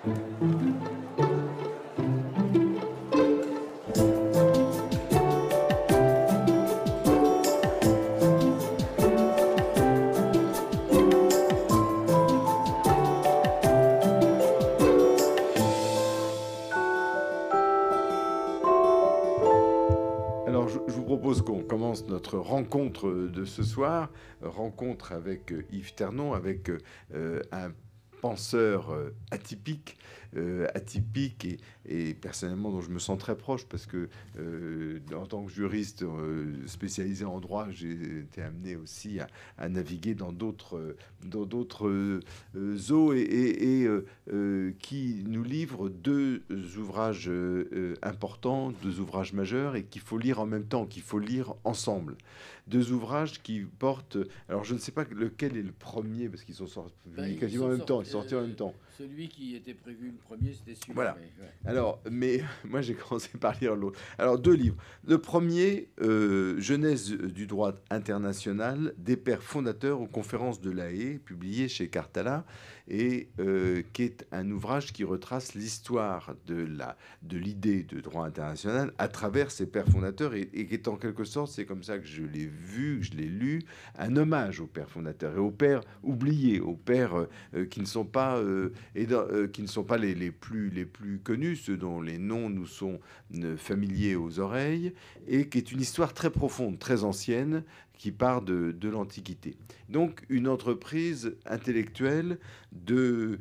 Alors, je vous propose qu'on commence notre rencontre de ce soir, rencontre avec Yves Ternon, avec un penseur atypique et personnellement dont je me sens très proche parce que en tant que juriste spécialisé en droit, j'ai été amené aussi à naviguer dans d'autres eaux qui nous livre deux ouvrages importants, deux ouvrages majeurs et qu'il faut lire en même temps, qu'il faut lire ensemble. Deux ouvrages qui portent... Alors, je ne sais pas lequel est le premier, parce qu'ils sont sortis quasiment en même temps, ils sont sortis en même temps. Celui qui était prévu le premier, c'était celui-là. Voilà. Mais, ouais. Alors, mais moi, j'ai commencé par lire l'autre. Alors, deux livres. Le premier, Genèse du droit international, des pères fondateurs aux conférences de La Haye, publié chez Cartala, et qui est un ouvrage qui retrace l'histoire de l'idée de droit international à travers ses pères fondateurs, et qui est en quelque sorte, c'est comme ça que je l'ai vu, que je l'ai lu, un hommage aux pères fondateurs et aux pères oubliés, aux pères qui ne sont pas qui ne sont pas les plus connus, ceux dont les noms nous sont familiers aux oreilles, et qui est une histoire très profonde, très ancienne, qui part de l'Antiquité. Donc une entreprise intellectuelle d'une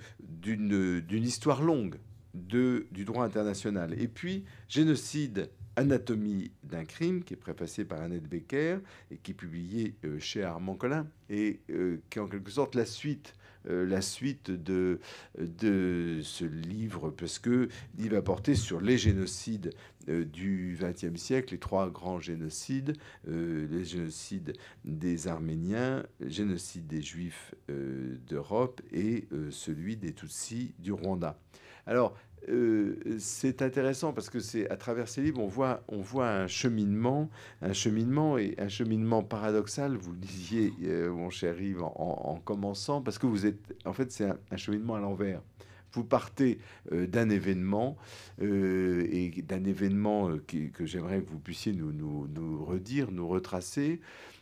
histoire longue du droit international. Et puis, Génocide, Anatomie d'un crime, qui est préfacé par Annette Becker et qui est publié chez Armand Collin, et qui est en quelque sorte la suite de ce livre, parce qu'il va porter sur les génocides du XXe siècle, les trois grands génocides, les génocides des Arméniens, le génocide des Juifs d'Europe et celui des Tutsis du Rwanda. Alors, c'est intéressant parce que c'est à travers ces livres, on voit un cheminement paradoxal. Vous le disiez, mon cher Yves, en commençant, parce que vous êtes, en fait, c'est un cheminement à l'envers. Vous partez d'un événement et d'un événement que j'aimerais que vous puissiez nous redire, nous retracer,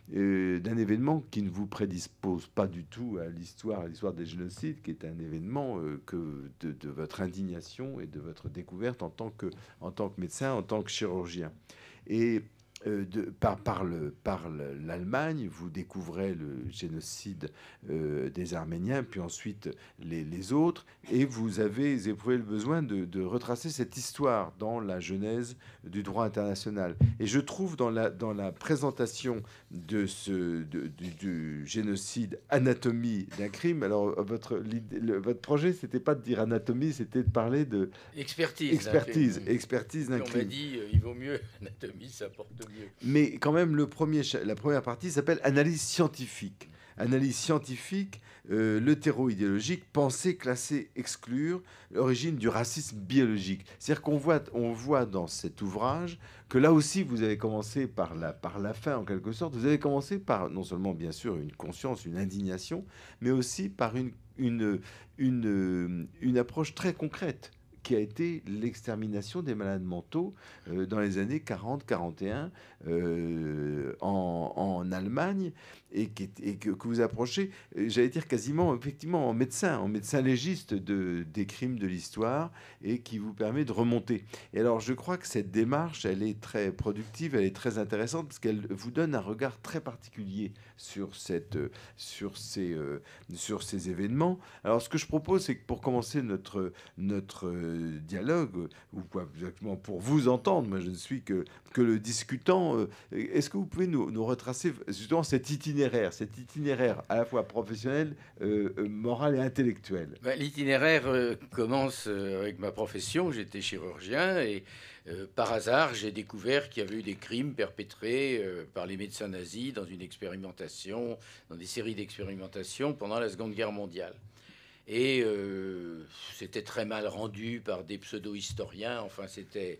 d'un événement qui ne vous prédispose pas du tout à l'histoire des génocides, qui est un événement de votre indignation et de votre découverte en tant que médecin, en tant que chirurgien. Et par l'Allemagne, vous découvrez le génocide des Arméniens, puis ensuite les autres, et vous avez éprouvé le besoin de retracer cette histoire dans la genèse du droit international. Et je trouve dans la présentation du génocide, Anatomie d'un crime, alors votre projet, c'était pas de dire anatomie, c'était de parler de... Expertise d'un crime. On m'a dit, il vaut mieux anatomie, ça porte mieux. Mais quand même, la première partie s'appelle Analyse scientifique. Analyse scientifique, l'hétéro-idéologique, penser, classer, exclure, l'origine du racisme biologique. C'est-à-dire qu'on voit dans cet ouvrage que là aussi, vous avez commencé par la fin, en quelque sorte. Vous avez commencé par, non seulement, bien sûr, une conscience, une indignation, mais aussi par une approche très concrète, qui a été l'extermination des malades mentaux dans les années 40-41 en Allemagne, et que vous approchez, j'allais dire quasiment, effectivement, en médecin légiste des crimes de l'histoire, et qui vous permet de remonter. Et alors, je crois que cette démarche, elle est très productive, elle est très intéressante, parce qu'elle vous donne un regard très particulier sur ces événements. Alors, ce que je propose, c'est que pour commencer notre dialogue, ou quoi exactement pour vous entendre, moi je ne suis que le discutant, est-ce que vous pouvez nous retracer justement cet itinéraire à la fois professionnel, moral et intellectuel? L'itinéraire commence avec ma profession. J'étais chirurgien et par hasard, j'ai découvert qu'il y avait eu des crimes perpétrés par les médecins nazis dans des séries d'expérimentations pendant la Seconde Guerre mondiale. Et c'était très mal rendu par des pseudo-historiens. Enfin, c'était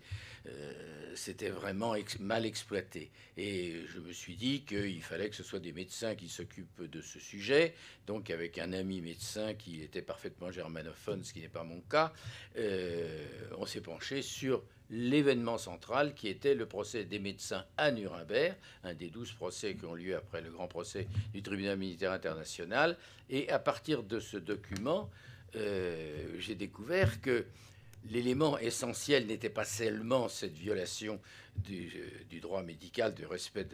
vraiment mal exploité. Et je me suis dit qu'il fallait que ce soit des médecins qui s'occupent de ce sujet. Donc, avec un ami médecin qui était parfaitement germanophone, ce qui n'est pas mon cas, on s'est penché sur l'événement central qui était le procès des médecins à Nuremberg, un des 12 procès qui ont lieu après le grand procès du tribunal militaire international. Et à partir de ce document, j'ai découvert que l'élément essentiel n'était pas seulement cette violation du droit médical, du respect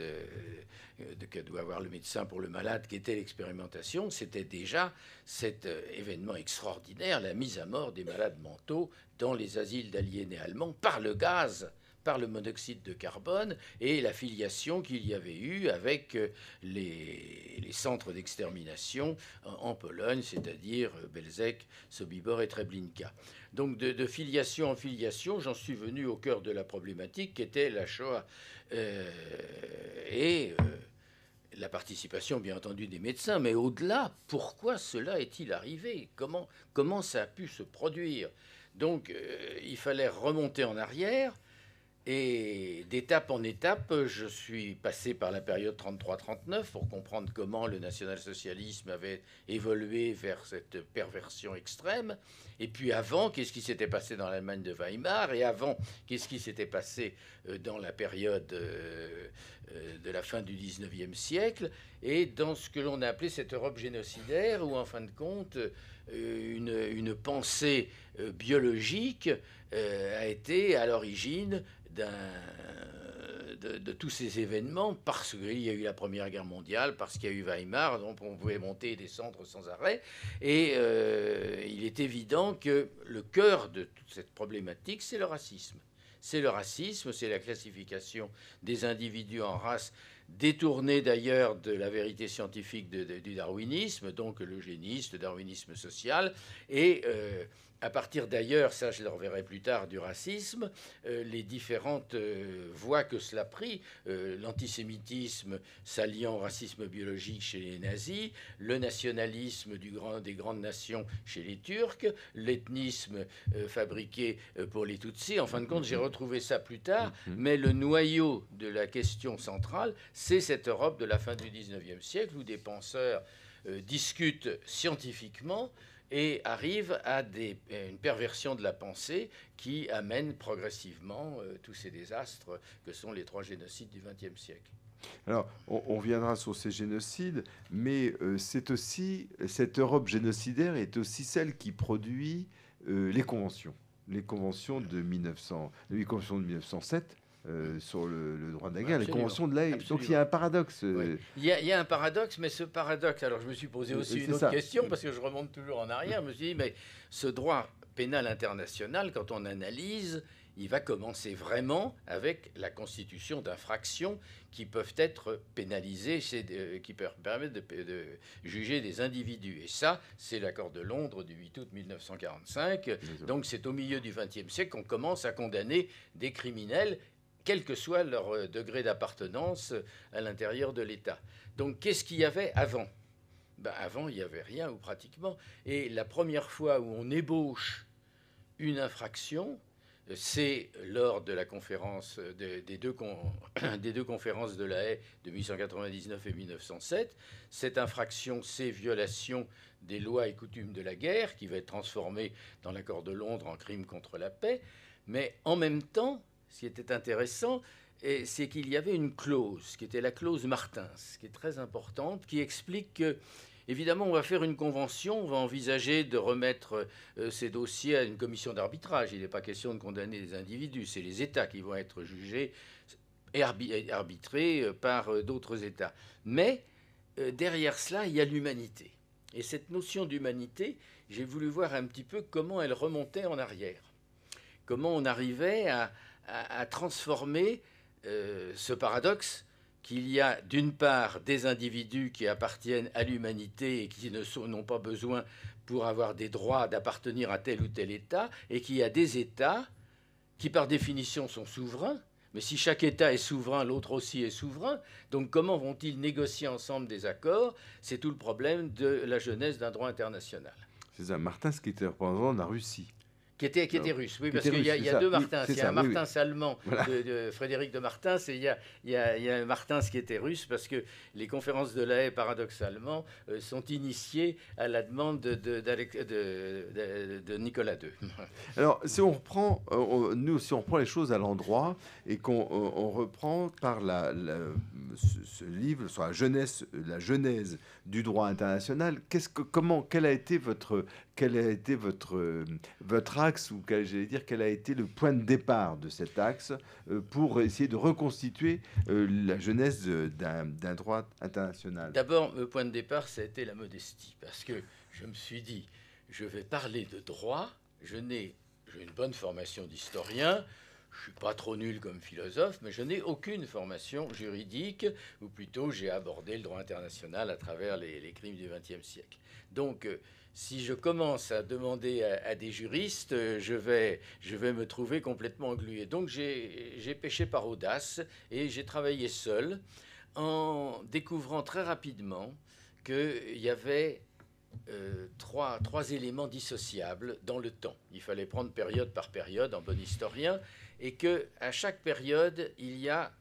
que doit avoir le médecin pour le malade, qui était l'expérimentation, c'était déjà cet événement extraordinaire, la mise à mort des malades mentaux dans les asiles d'aliénés allemands par le gaz, par le monoxyde de carbone, et la filiation qu'il y avait eu avec les centres d'extermination en Pologne, c'est-à-dire Belzec, Sobibor et Treblinka. Donc de filiation en filiation, j'en suis venu au cœur de la problématique qui était la Shoah et la participation, bien entendu, des médecins. Mais au-delà, pourquoi cela est-il arrivé? Comment ça a pu se produire? Donc il fallait remonter en arrière. Et d'étape en étape, je suis passé par la période 33-39 pour comprendre comment le national-socialisme avait évolué vers cette perversion extrême. Et puis avant, qu'est-ce qui s'était passé dans l'Allemagne de Weimar? Et avant, qu'est-ce qui s'était passé dans la période de la fin du 19e siècle? Et dans ce que l'on a appelé cette Europe génocidaire, où en fin de compte, une pensée biologique a été à l'origine de tous ces événements, parce qu'il y a eu la Première Guerre mondiale, parce qu'il y a eu Weimar, donc on pouvait monter et descendre sans arrêt. Et il est évident que le cœur de toute cette problématique, c'est le racisme. C'est le racisme, c'est la classification des individus en races, détournée d'ailleurs de la vérité scientifique du darwinisme, donc l'eugénisme, le darwinisme social, et à partir d'ailleurs, ça je le reverrai plus tard, du racisme, les différentes voies que cela a pris, l'antisémitisme s'alliant au racisme biologique chez les nazis, le nationalisme des grandes nations chez les Turcs, l'ethnisme fabriqué pour les Tutsis. En fin de compte, j'ai retrouvé ça plus tard, mais le noyau de la question centrale, c'est cette Europe de la fin du 19e siècle où des penseurs discutent scientifiquement et arrive à une perversion de la pensée qui amène progressivement tous ces désastres que sont les 3 génocides du XXe siècle. Alors, on reviendra sur ces génocides, mais c'est aussi, cette Europe génocidaire est aussi celle qui produit les conventions. Les conventions de 1907 sur le droit de la guerre, absolument, les conventions de l'Haye. Donc il y a un paradoxe. Oui. Il y a un paradoxe, mais ce paradoxe, alors je me suis posé aussi une autre question, parce que je remonte toujours en arrière, je me suis dit, mais ce droit pénal international, quand on analyse, il va commencer vraiment avec la constitution d'infractions qui peuvent être pénalisées, qui permettent de juger des individus. Et ça, c'est l'accord de Londres du 8 août 1945. Donc c'est au milieu du XXe siècle qu'on commence à condamner des criminels, quel que soit leur degré d'appartenance à l'intérieur de l'État. Donc qu'est-ce qu'il y avait avant? Avant, il n'y avait rien, ou pratiquement. Et la première fois où on ébauche une infraction, c'est lors de la conférence des deux conférences de La Haye de 1899 et 1907. Cette infraction, c'est violation des lois et coutumes de la guerre, qui va être transformée dans l'accord de Londres en crime contre la paix. Mais en même temps, ce qui était intéressant, c'est qu'il y avait une clause, qui était la clause Martins, qui est très importante, qui explique que, évidemment, on va faire une convention, on va envisager de remettre ces dossiers à une commission d'arbitrage. Il n'est pas question de condamner les individus, c'est les États qui vont être jugés et arbitrés par d'autres États. Mais derrière cela, il y a l'humanité. Et cette notion d'humanité, j'ai voulu voir un petit peu comment elle remontait en arrière. Comment on arrivait à transformer ce paradoxe qu'il y a d'une part des individus qui appartiennent à l'humanité et qui n'ont pas besoin pour avoir des droits d'appartenir à tel ou tel État, et qu'il y a des États qui par définition sont souverains. Mais si chaque État est souverain, l'autre aussi est souverain. Donc comment vont-ils négocier ensemble des accords? C'est tout le problème de la genèse d'un droit international. C'est ça, Martins qui était représentant de la Russie. Qui était russe, oui, parce qu'il y a deux Martins. Il y a un Martins allemand, voilà, de Frédéric de Martins, et il y a un Martins qui était russe, parce que les conférences de La Haye, paradoxalement, sont initiées à la demande de Nicolas II. Alors, si on reprend, si on reprend les choses à l'endroit, et qu'on reprend par ce livre sur la genèse du droit international, quel a été votre axe, ou quel a été le point de départ de cet axe pour essayer de reconstituer la genèse d'un droit international? D'abord, le point de départ, ça a été la modestie, parce que je me suis dit, je vais parler de droit, j'ai une bonne formation d'historien, je ne suis pas trop nul comme philosophe, mais je n'ai aucune formation juridique, ou plutôt j'ai abordé le droit international à travers les crimes du XXe siècle. Donc, si je commence à demander à des juristes, je vais me trouver complètement englué. Donc j'ai péché par audace et j'ai travaillé seul en découvrant très rapidement qu'il y avait trois éléments dissociables dans le temps. Il fallait prendre période par période en bon historien, et qu'à chaque période, il y a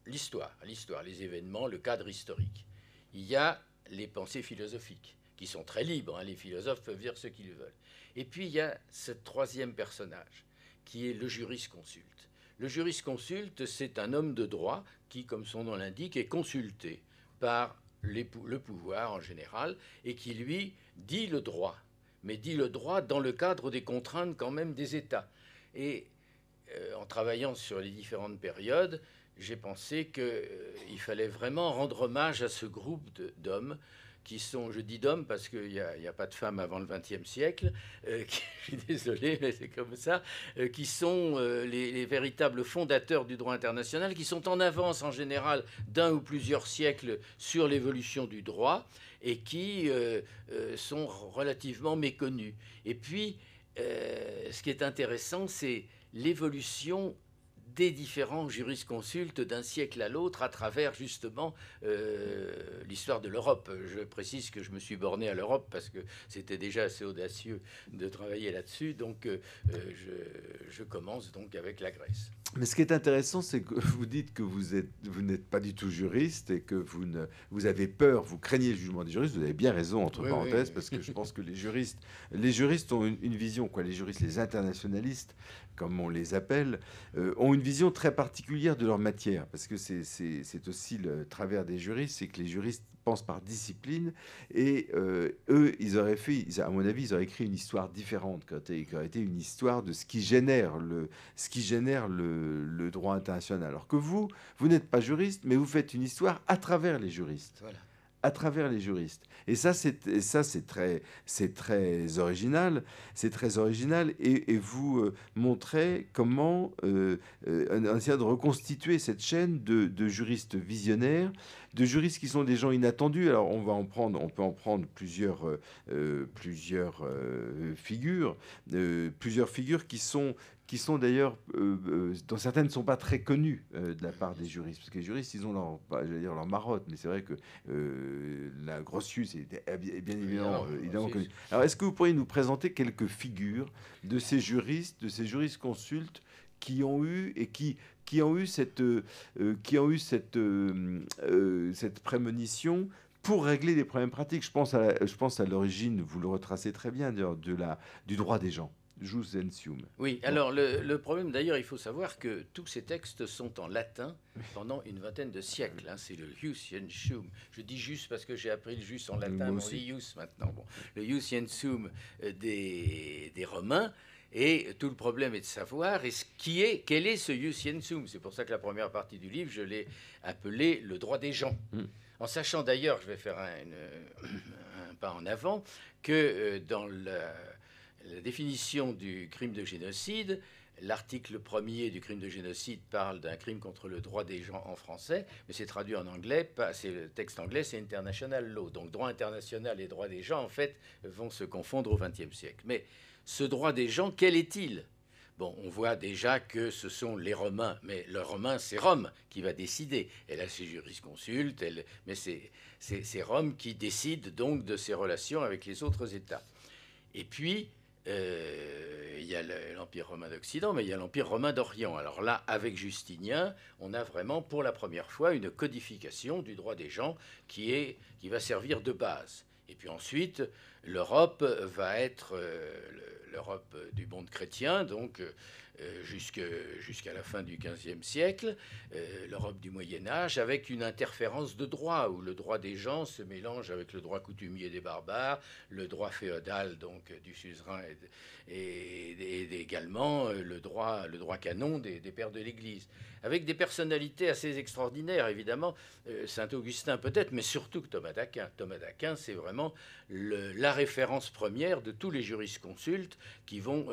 l'histoire, les événements, le cadre historique. Il y a les pensées philosophiques, qui sont très libres, hein, les philosophes peuvent dire ce qu'ils veulent. Et puis il y a ce troisième personnage, qui est le jurisconsulte. Le jurisconsulte, c'est un homme de droit qui, comme son nom l'indique, est consulté par le pouvoir en général, et qui, lui, dit le droit, mais dit le droit dans le cadre des contraintes quand même des États. Et en travaillant sur les différentes périodes, j'ai pensé qu'il fallait vraiment rendre hommage à ce groupe d'hommes qui sont, je dis d'hommes parce qu'il n'y a pas de femmes avant le XXe siècle, je suis désolé, mais c'est comme ça, qui sont les véritables fondateurs du droit international, qui sont en avance en général d'un ou plusieurs siècles sur l'évolution du droit, et qui sont relativement méconnus. Et puis, ce qui est intéressant, c'est l'évolution des différents jurisconsultes d'un siècle à l'autre à travers justement l'histoire de l'Europe. Je précise que je me suis borné à l'Europe parce que c'était déjà assez audacieux de travailler là-dessus, donc je commence donc avec la Grèce. Mais ce qui est intéressant, c'est que vous dites que vous n'êtes pas du tout juriste et que vous avez peur, vous craignez le jugement des juristes. Vous avez bien raison, entre parenthèses, parce que je pense que les juristes ont une vision, quoi. Les juristes, les internationalistes, comme on les appelle, ont une vision très particulière de leur matière, parce que c'est aussi le travers des juristes, c'est que les juristes pensent par discipline, et eux, à mon avis, ils auraient écrit une histoire différente, qui aurait été une histoire de ce qui génère le droit international. Alors que vous n'êtes pas juriste, mais vous faites une histoire à travers les juristes. Voilà. À travers les juristes. Et ça, c'est très original. C'est très original. Et vous montrez comment, en essayant de reconstituer cette chaîne de juristes visionnaires, de juristes qui sont des gens inattendus. Alors, on peut en prendre plusieurs figures, qui sont d'ailleurs, dont certaines ne sont pas très connues de la part des juristes. Parce que les juristes, ils ont leur marotte, mais c'est vrai que la Grotius est bien évidemment connue. Alors, est-ce que vous pourriez nous présenter quelques figures de ces jurisconsultes qui ont eu cette prémonition pour régler des problèmes pratiques? Je pense à l'origine, vous le retracez très bien, du droit des gens. Jus Gentium. Oui, alors le problème d'ailleurs, il faut savoir que tous ces textes sont en latin pendant une vingtaine de siècles. Hein, c'est le Jus Gentium. Je dis jus parce que j'ai appris le jus en latin, mais on dit jus maintenant. Bon, le Jus Gentium des Romains. Et tout le problème est de savoir quel est ce Jus Gentium. C'est pour ça que la première partie du livre, je l'ai appelé le droit des gens. En sachant d'ailleurs, je vais faire un pas en avant, que dans la définition du crime de génocide, l'article 1er du crime de génocide parle d'un crime contre le droit des gens en français, mais c'est traduit en anglais, c'est le texte anglais, c'est international law. Donc droit international et droit des gens, en fait, vont se confondre au XXe siècle. Mais ce droit des gens, quel est-il ? Bon, on voit déjà que ce sont les Romains, mais le Romain, c'est Rome qui va décider. Elle a ses jurisconsultes, mais c'est Rome qui décide donc de ses relations avec les autres États. Et puis, il y a l'Empire romain d'Occident, mais il y a l'Empire romain d'Orient. Alors là, avec Justinien, on a vraiment pour la première fois une codification du droit des gens qui va servir de base. Et puis ensuite, l'Europe va être l'Europe du monde chrétien, donc jusqu'à la fin du XVe siècle, l'Europe du Moyen Âge, avec une interférence de droit, où le droit des gens se mélange avec le droit coutumier des barbares, le droit féodal donc du suzerain et également le droit canon des pères de l'Église, avec des personnalités assez extraordinaires, évidemment, Saint-Augustin peut-être, mais surtout que Thomas d'Aquin. Thomas d'Aquin, c'est vraiment la référence première de tous les jurisconsultes qui vont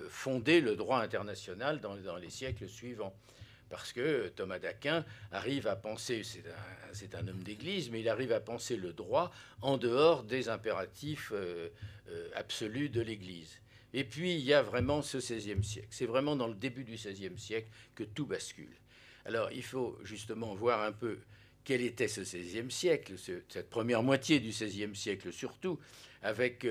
fonder le droit international dans les siècles suivants. Parce que Thomas d'Aquin arrive à penser, c'est un homme d'Église, mais il arrive à penser le droit en dehors des impératifs absolus de l'Église. Et puis, il y a vraiment ce XVIe siècle. C'est vraiment dans le début du XVIe siècle que tout bascule. Alors, il faut justement voir un peu quel était ce XVIe siècle, cette première moitié du XVIe siècle surtout, avec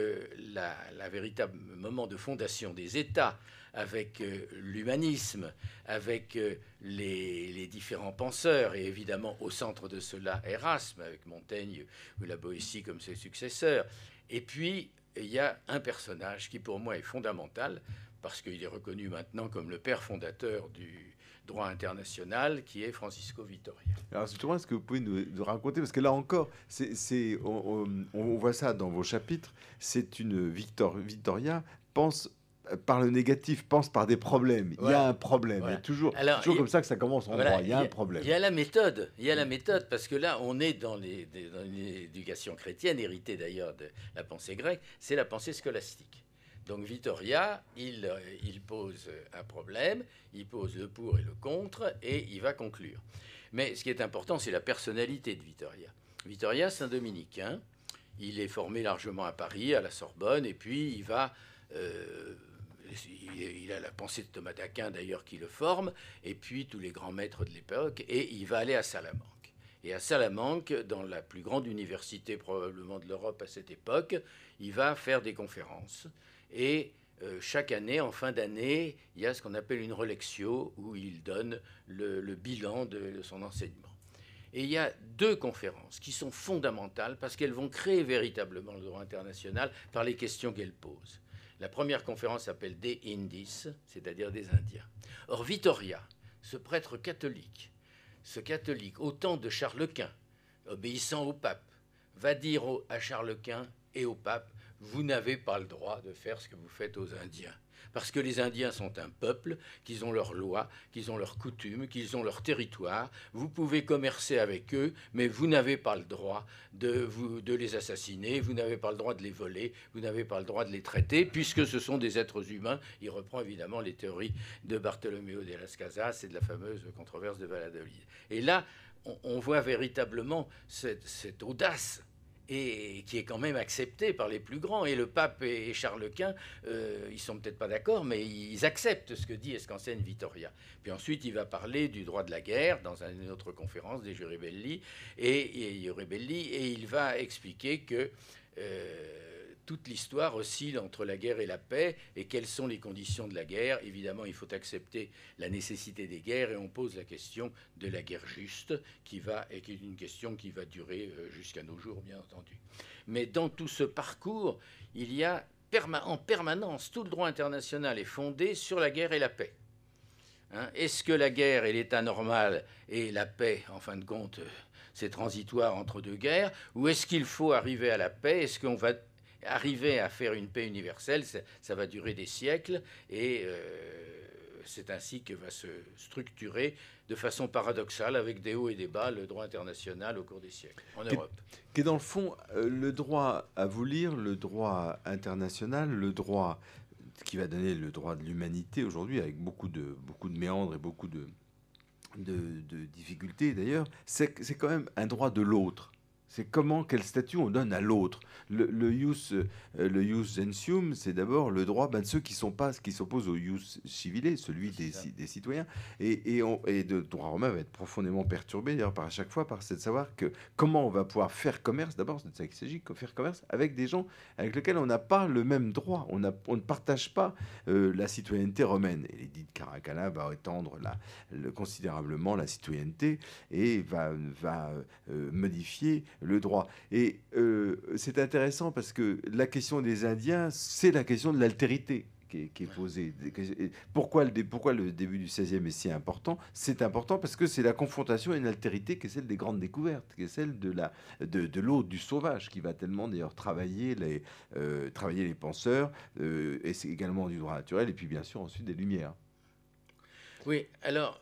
la véritable moment de fondation des États, avec l'humanisme, avec les différents penseurs, et évidemment au centre de cela Erasme, avec Montaigne ou la Boétie comme ses successeurs. Et puis, il y a un personnage qui pour moi est fondamental, parce qu'il est reconnu maintenant comme le père fondateur du droit international, qui est Francisco Vitoria. Alors justement, est-ce que vous pouvez nous raconter, parce que là encore, on voit ça dans vos chapitres, c'est une Vitoria pense par le négatif, pense par des problèmes. Ouais. Il y a un problème. Voilà. Toujours comme ça que ça commence en droit. Il y a un problème. Il y a la méthode. Il y a la méthode, parce que là, on est dans l'éducation chrétienne, héritée d'ailleurs de la pensée grecque, c'est la pensée scolastique. Donc Vitoria, il pose un problème, il pose le pour et le contre, et il va conclure. Mais ce qui est important, c'est la personnalité de Vitoria. Vitoria, c'est un dominicain. Il est formé largement à Paris, à la Sorbonne, et puis il va... il a la pensée de Thomas d'Aquin d'ailleurs qui le forme, et puis tous les grands maîtres de l'époque, et il va aller à Salamanque. Et à Salamanque, dans la plus grande université probablement de l'Europe à cette époque, il va faire des conférences. Et chaque année, en fin d'année, il y a ce qu'on appelle une relectio, où il donne le bilan de son enseignement. Et il y a deux conférences qui sont fondamentales parce qu'elles vont créer véritablement le droit international par les questions qu'elles posent. La première conférence s'appelle De Indis, c'est-à-dire des Indiens. Or, Vitoria, ce prêtre catholique, au temps de Charles Quint, obéissant au pape, va dire à Charles Quint et au pape: vous n'avez pas le droit de faire ce que vous faites aux Indiens. Parce que les Indiens sont un peuple, qu'ils ont leurs lois, qu'ils ont leurs coutumes, qu'ils ont leur territoire. Vous pouvez commercer avec eux, mais vous n'avez pas le droit de les assassiner, vous n'avez pas le droit de les voler, vous n'avez pas le droit de les traiter, puisque ce sont des êtres humains. Il reprend évidemment les théories de Bartolomeo de Las Casas et de la fameuse controverse de Valladolid. Et là, on voit véritablement cette audace, et qui est quand même accepté par les plus grands. Et le pape et Charles Quint, ils sont peut-être pas d'accord, mais ils acceptent ce que dit et ce qu'enseigne Vitoria. Puis ensuite, il va parler du droit de la guerre dans une autre conférence, des Jure Belli, et il va expliquer que toute l'histoire oscille entre la guerre et la paix, et quelles sont les conditions de la guerre. Évidemment, il faut accepter la nécessité des guerres, et on pose la question de la guerre juste, qui est une question qui va durer jusqu'à nos jours, bien entendu. Mais dans tout ce parcours, il y a en permanence, tout le droit international est fondé sur la guerre et la paix. Est-ce que la guerre est l'état normal et la paix, en fin de compte, c'est transitoire entre deux guerres, ou est-ce qu'il faut arriver à la paix? Est-ce qu'on va arriver à faire une paix universelle? Ça va durer des siècles, et c'est ainsi que va se structurer de façon paradoxale, avec des hauts et des bas, le droit international au cours des siècles en Europe. Qui est dans le fond le droit à vous lire, le droit international, le droit qui va donner le droit de l'humanité aujourd'hui, avec beaucoup de méandres et beaucoup de difficultés d'ailleurs. C'est quand même un droit de l'autre. C'est quel statut on donne à l'autre. Le jus gentium, c'est d'abord le droit de ceux qui s'opposent au jus civile, celui des citoyens. Et le droit romain va être profondément perturbé, d'ailleurs, à chaque fois, par cette savoir que comment on va pouvoir faire commerce, d'abord, c'est de ça qu'il s'agit, faire commerce avec des gens avec lesquels on n'a pas le même droit. On ne partage pas la citoyenneté romaine. Et l'édit de Caracalla va étendre considérablement la citoyenneté et va modifier le droit. Et c'est intéressant parce que la question des Indiens, c'est la question de l'altérité qui est posée. Pourquoi le début du XVIe est si important? C'est important parce que c'est la confrontation à une altérité qui est celle des grandes découvertes, qui est celle de l'autre, du sauvage, qui va tellement d'ailleurs travailler les penseurs, et c'est également du droit naturel, et puis bien sûr ensuite des Lumières. Oui, alors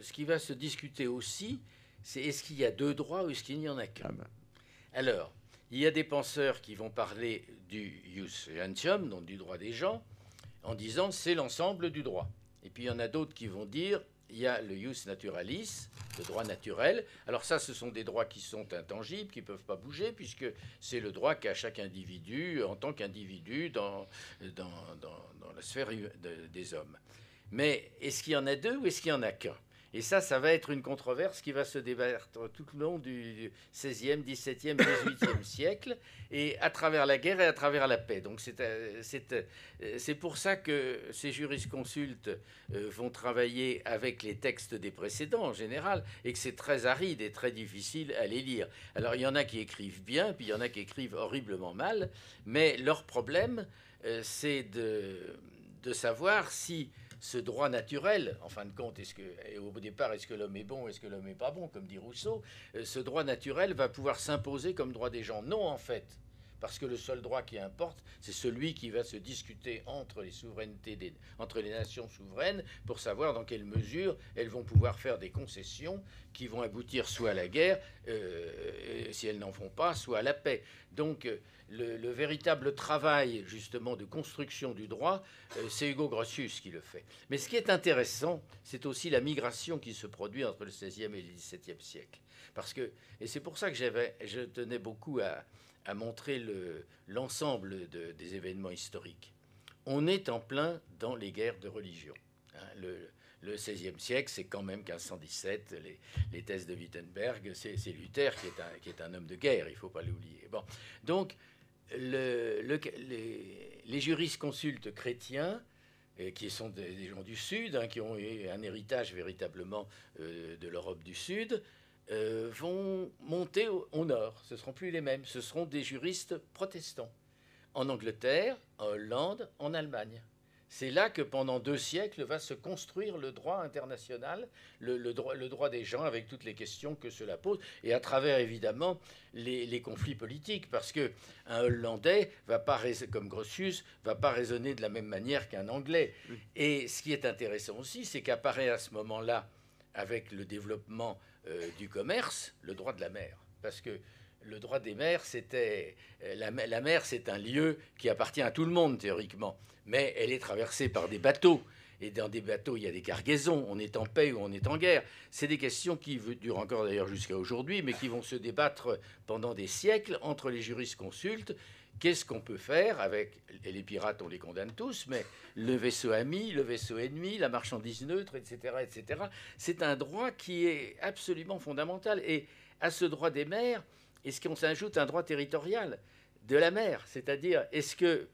ce qui va se discuter aussi, c'est est-ce qu'il y a deux droits ou est-ce qu'il n'y en a qu'un? Alors, il y a des penseurs qui vont parler du jus gentium, donc du droit des gens, en disant c'est l'ensemble du droit. Et puis il y en a d'autres qui vont dire il y a le jus naturalis, le droit naturel. Alors ça, ce sont des droits qui sont intangibles, qui ne peuvent pas bouger, puisque c'est le droit qu'a chaque individu en tant qu'individu dans la sphère des hommes. Mais est-ce qu'il y en a deux ou est-ce qu'il n'y en a qu'un? Et ça va être une controverse qui va se débattre tout le long du XVIe, XVIIe, XVIIIe siècle, et à travers la guerre et à travers la paix. Donc c'est pour ça que ces jurisconsultes vont travailler avec les textes des précédents en général, et que c'est très aride et très difficile à les lire. Alors il y en a qui écrivent bien, puis il y en a qui écrivent horriblement mal, mais leur problème, c'est de savoir si ce droit naturel, en fin de compte, au départ, est-ce que l'homme est bon, est-ce que l'homme n'est pas bon, comme dit Rousseau, ce droit naturel va pouvoir s'imposer comme droit des gens. Non, en fait, parce que le seul droit qui importe, c'est celui qui va se discuter entre les nations souveraines pour savoir dans quelle mesure elles vont pouvoir faire des concessions qui vont aboutir soit à la guerre, si elles n'en font pas, soit à la paix. Donc, le véritable travail, justement, de construction du droit, c'est Hugo Grotius qui le fait. Mais ce qui est intéressant, c'est aussi la migration qui se produit entre le XVIe et le XVIIe siècle. Et c'est pour ça que je tenais beaucoup à montrer l'ensemble des événements historiques. On est en plein dans les guerres de religion. Le XVIe siècle, c'est quand même 1517, les thèses de Wittenberg, c'est Luther qui est un homme de guerre, il ne faut pas l'oublier. Bon. Donc, les jurisconsultes chrétiens, qui sont des gens du Sud, qui ont eu un héritage véritablement de l'Europe du Sud, vont monter au nord. Ce ne seront plus les mêmes, ce seront des juristes protestants. En Angleterre, en Hollande, en Allemagne. C'est là que pendant 2 siècles va se construire le droit international, le droit des gens, avec toutes les questions que cela pose, et à travers évidemment les conflits politiques, parce qu'un Hollandais, comme Grotius, ne va pas raisonner de la même manière qu'un Anglais. Oui. Et ce qui est intéressant aussi, c'est qu'apparaît à ce moment-là, avec le développement du commerce, le droit de la mer. Parce que le droit des mers, la mer, c'est un lieu qui appartient à tout le monde, théoriquement. Mais elle est traversée par des bateaux. Et dans des bateaux, il y a des cargaisons. On est en paix ou on est en guerre. C'est des questions qui durent encore d'ailleurs jusqu'à aujourd'hui, mais qui vont se débattre pendant des siècles entre les jurisconsultes. Qu'est-ce qu'on peut faire avec les pirates? On les condamne tous, mais le vaisseau ami, le vaisseau ennemi, la marchandise neutre, etc., etc. C'est un droit qui est absolument fondamental. Et à ce droit des mers, est-ce qu'on s'ajoute un droit territorial de la mer? C'est-à-dire, est-ce que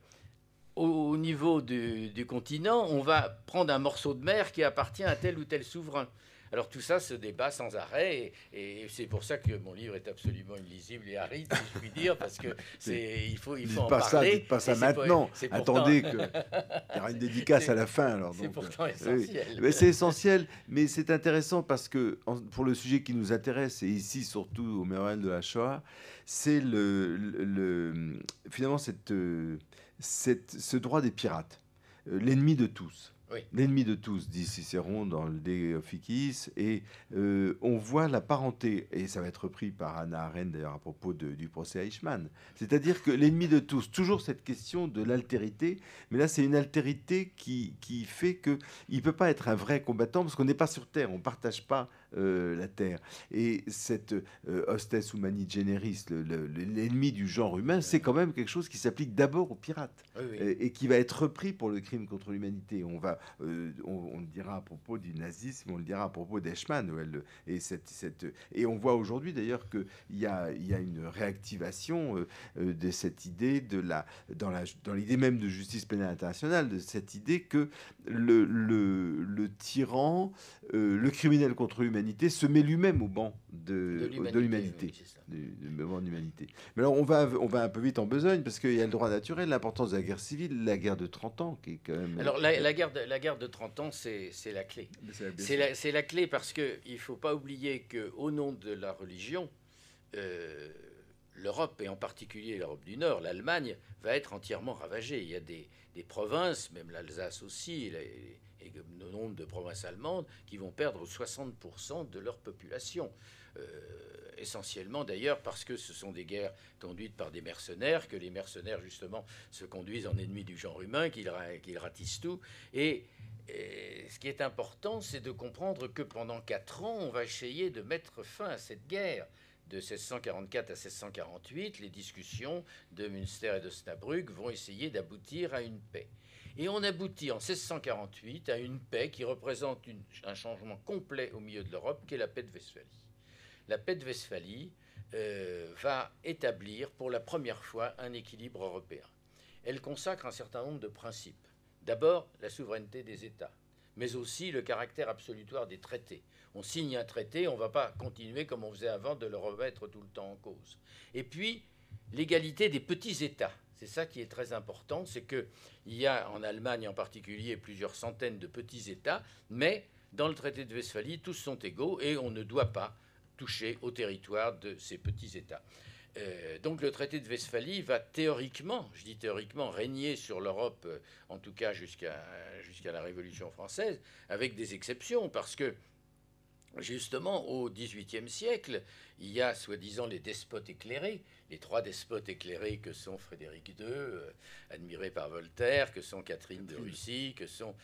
au niveau du continent, on va prendre un morceau de mer qui appartient à tel ou tel souverain? Alors tout ça se débat sans arrêt, et c'est pour ça que mon livre est absolument illisible et aride, si je puis dire, parce que il faut en parler. Dites pas ça maintenant. Attendez qu'il y aura une dédicace à la fin. Alors, c'est pourtant essentiel. Oui. C'est essentiel, mais c'est intéressant parce que pour le sujet qui nous intéresse, et ici surtout au mémorial de la Shoah, c'est finalement ce droit des pirates, l'ennemi de tous. Oui. L'ennemi de tous, dit Cicéron dans le De Officiis, et on voit la parenté, et ça va être repris par Hannah Arendt d'ailleurs à propos du procès Eichmann, c'est-à-dire que l'ennemi de tous, toujours cette question de l'altérité, mais là c'est une altérité qui fait qu'il ne peut pas être un vrai combattant, parce qu'on n'est pas sur Terre, on ne partage pas la Terre. Et cette hostess humani generis, l'ennemi du genre humain, c'est quand même quelque chose qui s'applique d'abord aux pirates, et qui va être repris pour le crime contre l'humanité. On le dira à propos du nazisme, on le dira à propos d'Eichmann. Et on voit aujourd'hui d'ailleurs qu'il y a une réactivation de cette idée dans l'idée même de justice pénale internationale, de cette idée que le tyran, le criminel contre l'humanité se met lui-même au banc de l'humanité. Mais alors on va un peu vite en besogne, parce qu'il y a le droit naturel, l'importance de la guerre civile, la guerre de 30 ans qui est quand même... Alors la guerre de 30 ans, c'est la clé. C'est la clé, parce qu'il ne faut pas oublier qu'au nom de la religion, l'Europe, et en particulier l'Europe du Nord, l'Allemagne, va être entièrement ravagée. Il y a des provinces, même l'Alsace aussi, et le nombre de provinces allemandes, qui vont perdre 60% de leur population. Essentiellement d'ailleurs parce que ce sont des guerres conduites par des mercenaires, que les mercenaires justement se conduisent en ennemis du genre humain, qu'ils ratissent tout. Et ce qui est important, c'est de comprendre que pendant 4 ans, on va essayer de mettre fin à cette guerre. De 1644 à 1648, les discussions de Münster et de Osnabrück vont essayer d'aboutir à une paix. Et on aboutit en 1648 à une paix qui représente un changement complet au milieu de l'Europe, qui est la paix de Westphalie. La paix de Westphalie va établir pour la première fois un équilibre européen. Elle consacre un certain nombre de principes. D'abord, la souveraineté des États, mais aussi le caractère absolutoire des traités. On signe un traité, on ne va pas continuer comme on faisait avant de le remettre tout le temps en cause. Et puis, l'égalité des petits États. C'est ça qui est très important, c'est qu'il y a en Allemagne en particulier plusieurs centaines de petits États, mais dans le traité de Westphalie, tous sont égaux et on ne doit pas toucher au territoire de ces petits États. Donc le traité de Westphalie va théoriquement, je dis théoriquement, régner sur l'Europe, en tout cas jusqu'à la Révolution française, avec des exceptions, parce que justement, au XVIIIe siècle, il y a soi-disant les despotes éclairés, les 3 despotes éclairés que sont Frédéric II, admiré par Voltaire, que sont Catherine de Russie, que sont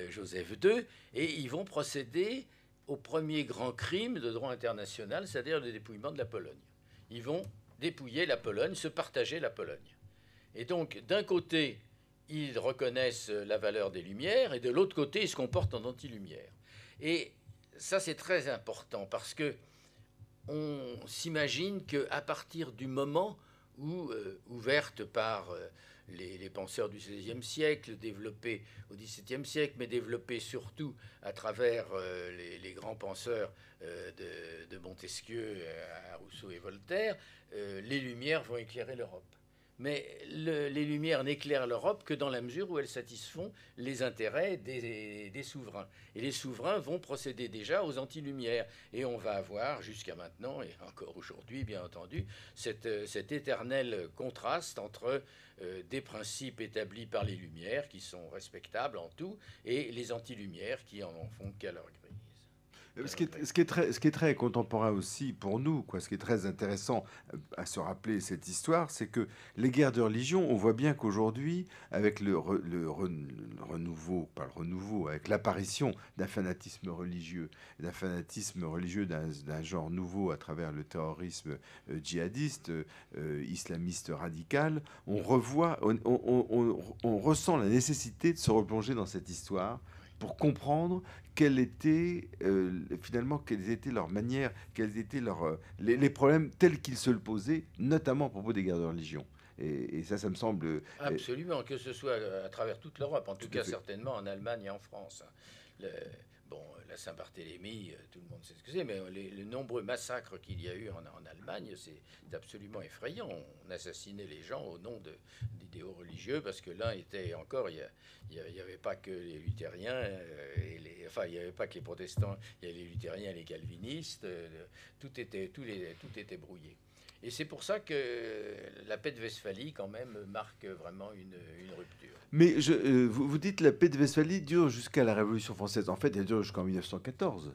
Joseph II, et ils vont procéder au premier grand crime de droit international, c'est-à-dire le dépouillement de la Pologne. Ils vont dépouiller la Pologne, se partager la Pologne. Et donc, d'un côté, ils reconnaissent la valeur des Lumières, et de l'autre côté, ils se comportent en anti-Lumière. Et ça, c'est très important, parce que on s'imagine qu'à partir du moment où, ouverte par les penseurs du XVIe siècle, développée au XVIIe siècle, mais développée surtout à travers les grands penseurs de Montesquieu à Rousseau et Voltaire, les Lumières vont éclairer l'Europe. Mais les Lumières n'éclairent l'Europe que dans la mesure où elles satisfont les intérêts des souverains. Et les souverains vont procéder déjà aux anti-Lumières. Et on va avoir jusqu'à maintenant, et encore aujourd'hui bien entendu, cet éternel contraste entre des principes établis par les Lumières, qui sont respectables en tout, et les anti-Lumières qui en font qu'à leur grise. Ce qui est très contemporain aussi pour nous, quoi, ce qui est très intéressant à se rappeler cette histoire, c'est que les guerres de religion, on voit bien qu'aujourd'hui, avec le renouveau, pas le renouveau, avec l'apparition d'un fanatisme religieux d'un genre nouveau à travers le terrorisme djihadiste, islamiste radical, on ressent la nécessité de se replonger dans cette histoire pour comprendre quelles étaient leurs manières, quels étaient les problèmes tels qu'ils se le posaient, notamment à propos des guerres de religion. Et ça me semble... Absolument, que ce soit à travers toute l'Europe, en tout cas certainement en Allemagne et en France. La Saint-Barthélemy, tout le monde sait ce que c'est, mais les nombreux massacres qu'il y a eu en Allemagne, c'est absolument effrayant. On assassinait les gens au nom d'idéaux religieux, parce que l'un était encore, il n'y avait pas que les luthériens, il n'y avait pas que les protestants, il y avait les luthériens et les calvinistes, tout était brouillé. Et c'est pour ça que la paix de Westphalie, quand même, marque vraiment une rupture. Mais vous dites la paix de Westphalie dure jusqu'à la Révolution française. En fait, elle dure jusqu'en 1914.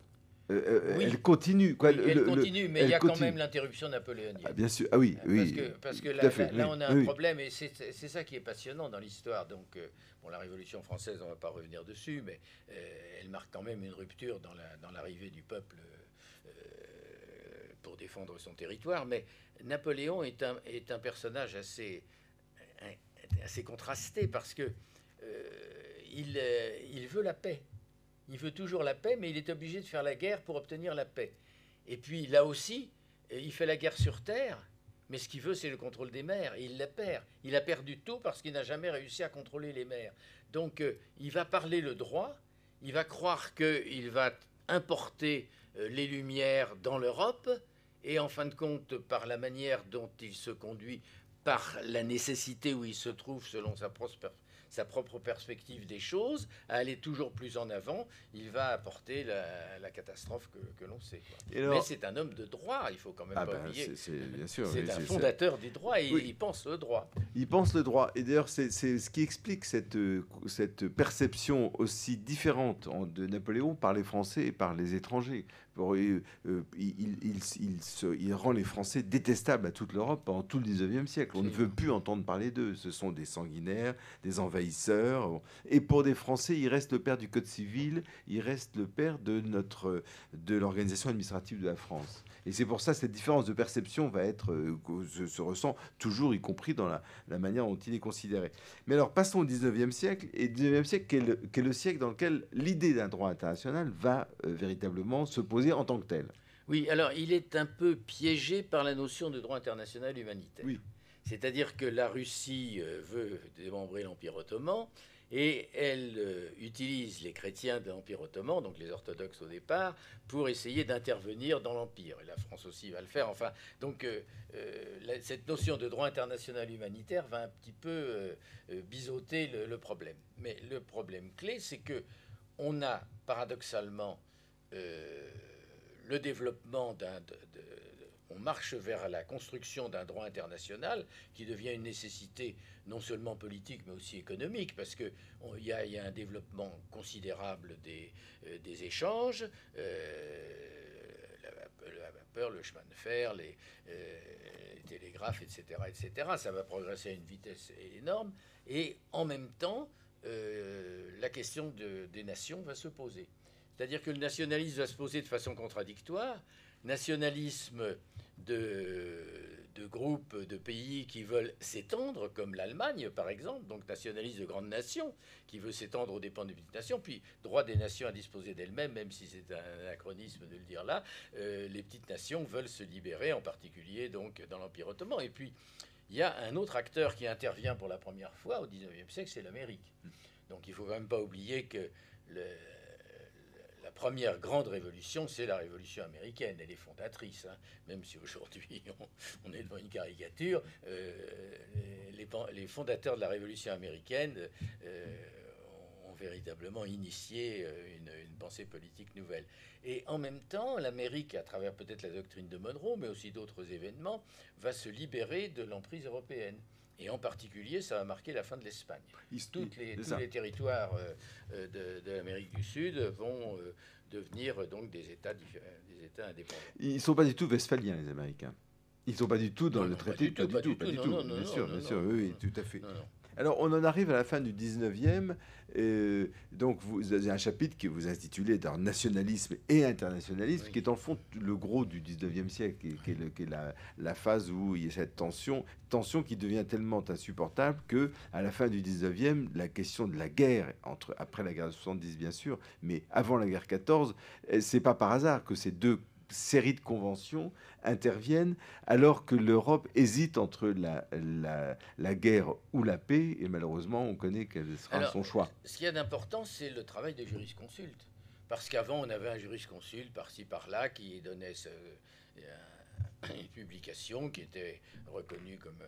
Oui. Elle continue. Quoi, oui, elle continue, mais il y a quand même l'interruption napoléonienne. Ah, bien sûr. Ah oui, oui. Parce que là, on a un problème, et c'est ça qui est passionnant dans l'histoire. Donc, la Révolution française, on ne va pas revenir dessus, mais elle marque quand même une rupture dans l'arrivée du peuple pour défendre son territoire. Mais Napoléon est un personnage assez contrasté parce que il veut la paix. Il veut toujours la paix, mais il est obligé de faire la guerre pour obtenir la paix. Et puis là aussi, il fait la guerre sur terre, mais ce qu'il veut, c'est le contrôle des mers. Et il la perd. Il a perdu tout parce qu'il n'a jamais réussi à contrôler les mers. Donc il va parler le droit, il va croire qu'il va importer les Lumières dans l'Europe, et en fin de compte, par la manière dont il se conduit, par la nécessité où il se trouve selon sa propre perspective des choses, à aller toujours plus en avant, il va apporter la catastrophe que l'on sait. Alors, mais c'est un homme de droit, il faut quand même pas oublier. Bien sûr, c'est un fondateur du droit et il pense le droit. Il pense le droit. Et d'ailleurs, c'est ce qui explique cette perception aussi différente de Napoléon par les Français et par les étrangers. Il rend les Français détestables à toute l'Europe pendant tout le 19e siècle. On ne veut plus entendre parler d'eux. Ce sont des sanguinaires, des envahisseurs. Et pour des Français, il reste le père du Code civil, il reste le père de l'organisation administrative de la France. Et c'est pour ça que cette différence de perception se ressent toujours, y compris dans la manière dont il est considéré. Mais alors, passons au 19e siècle. Et le 19e siècle, qui est le siècle dans lequel l'idée d'un droit international va véritablement se poser en tant que tel. Oui, alors il est un peu piégé par la notion de droit international humanitaire. Oui. C'est-à-dire que la Russie veut démembrer l'Empire ottoman et elle utilise les chrétiens de l'Empire ottoman, donc les orthodoxes au départ, pour essayer d'intervenir dans l'Empire. Et la France aussi va le faire. Enfin, donc cette notion de droit international humanitaire va un petit peu biseauter le problème. Mais le problème clé, c'est que on a paradoxalement le développement on marche vers la construction d'un droit international qui devient une nécessité non seulement politique mais aussi économique, parce qu'il y a un développement considérable des échanges, la vapeur, le chemin de fer, les télégraphes, etc., etc. Ça va progresser à une vitesse énorme, et en même temps, la question des nations va se poser. C'est-à-dire que le nationalisme va se poser de façon contradictoire. Nationalisme de groupes de pays qui veulent s'étendre, comme l'Allemagne par exemple, donc nationalisme de grandes nations qui veut s'étendre aux dépens des petites nations, puis droit des nations à disposer d'elles-mêmes, même si c'est un anachronisme de le dire là, les petites nations veulent se libérer, en particulier donc dans l'Empire ottoman. Et puis il y a un autre acteur qui intervient pour la première fois au XIXe siècle, c'est l'Amérique. Donc il ne faut quand même pas oublier que la première grande révolution, c'est la révolution américaine. Elle est fondatrice, hein. Même si aujourd'hui on est devant une caricature. Les fondateurs de la révolution américaine ont véritablement initié une pensée politique nouvelle. Et en même temps, l'Amérique, à travers peut-être la doctrine de Monroe, mais aussi d'autres événements, va se libérer de l'emprise européenne. Et en particulier, ça va marquer la fin de l'Espagne. Tous les territoires de l'Amérique du Sud vont devenir donc des États indépendants. Ils ne sont pas du tout westphaliens, les Américains. Ils ne sont pas du tout dans le traité. Pas du tout. Bien sûr, oui, tout à fait. Non. Alors, on en arrive à la fin du 19e. Donc, vous avez un chapitre que vous intitulez « Nationalisme et internationalisme », oui, qui est en fond le gros du 19e siècle, qui est la phase où il y a cette tension qui devient tellement insupportable qu'à la fin du 19e, la question de la guerre, après la guerre de 70 bien sûr, mais avant la guerre 14, c'est pas par hasard que ces deux séries de conventions interviennent alors que l'Europe hésite entre la guerre ou la paix, et malheureusement on connaît quel sera son choix. Ce qu'il y a d'important, c'est le travail de jurisconsulte, parce qu'avant on avait un jurisconsulte par-ci par-là qui donnait une publication qui était reconnue comme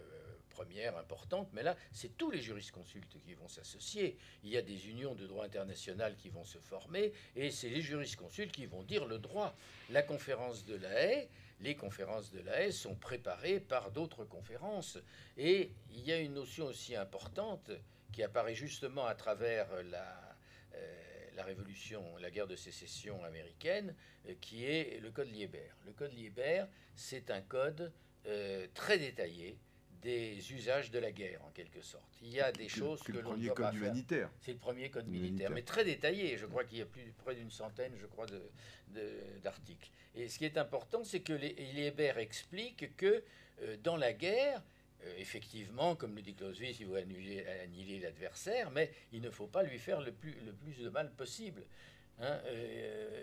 première, importante, mais là, c'est tous les jurisconsultes qui vont s'associer. Il y a des unions de droit international qui vont se former, et c'est les jurisconsultes qui vont dire le droit. La conférence de La Haye, les conférences de La Haye sont préparées par d'autres conférences, et il y a une notion aussi importante qui apparaît justement à travers la révolution, la guerre de sécession américaine, qui est le Code Liébert. Le Code Liébert, c'est un code très détaillé des usages de la guerre, en quelque sorte. Il y a des choses que l'on ne doit pas faire. C'est le premier code militaire, mais très détaillé. Je crois qu'il y a près d'une centaine, je crois, d'articles. Et ce qui est important, c'est que Hébert explique que dans la guerre, effectivement, comme le dit Clausewitz, il faut annihiler l'adversaire, mais il ne faut pas lui faire le plus de mal possible.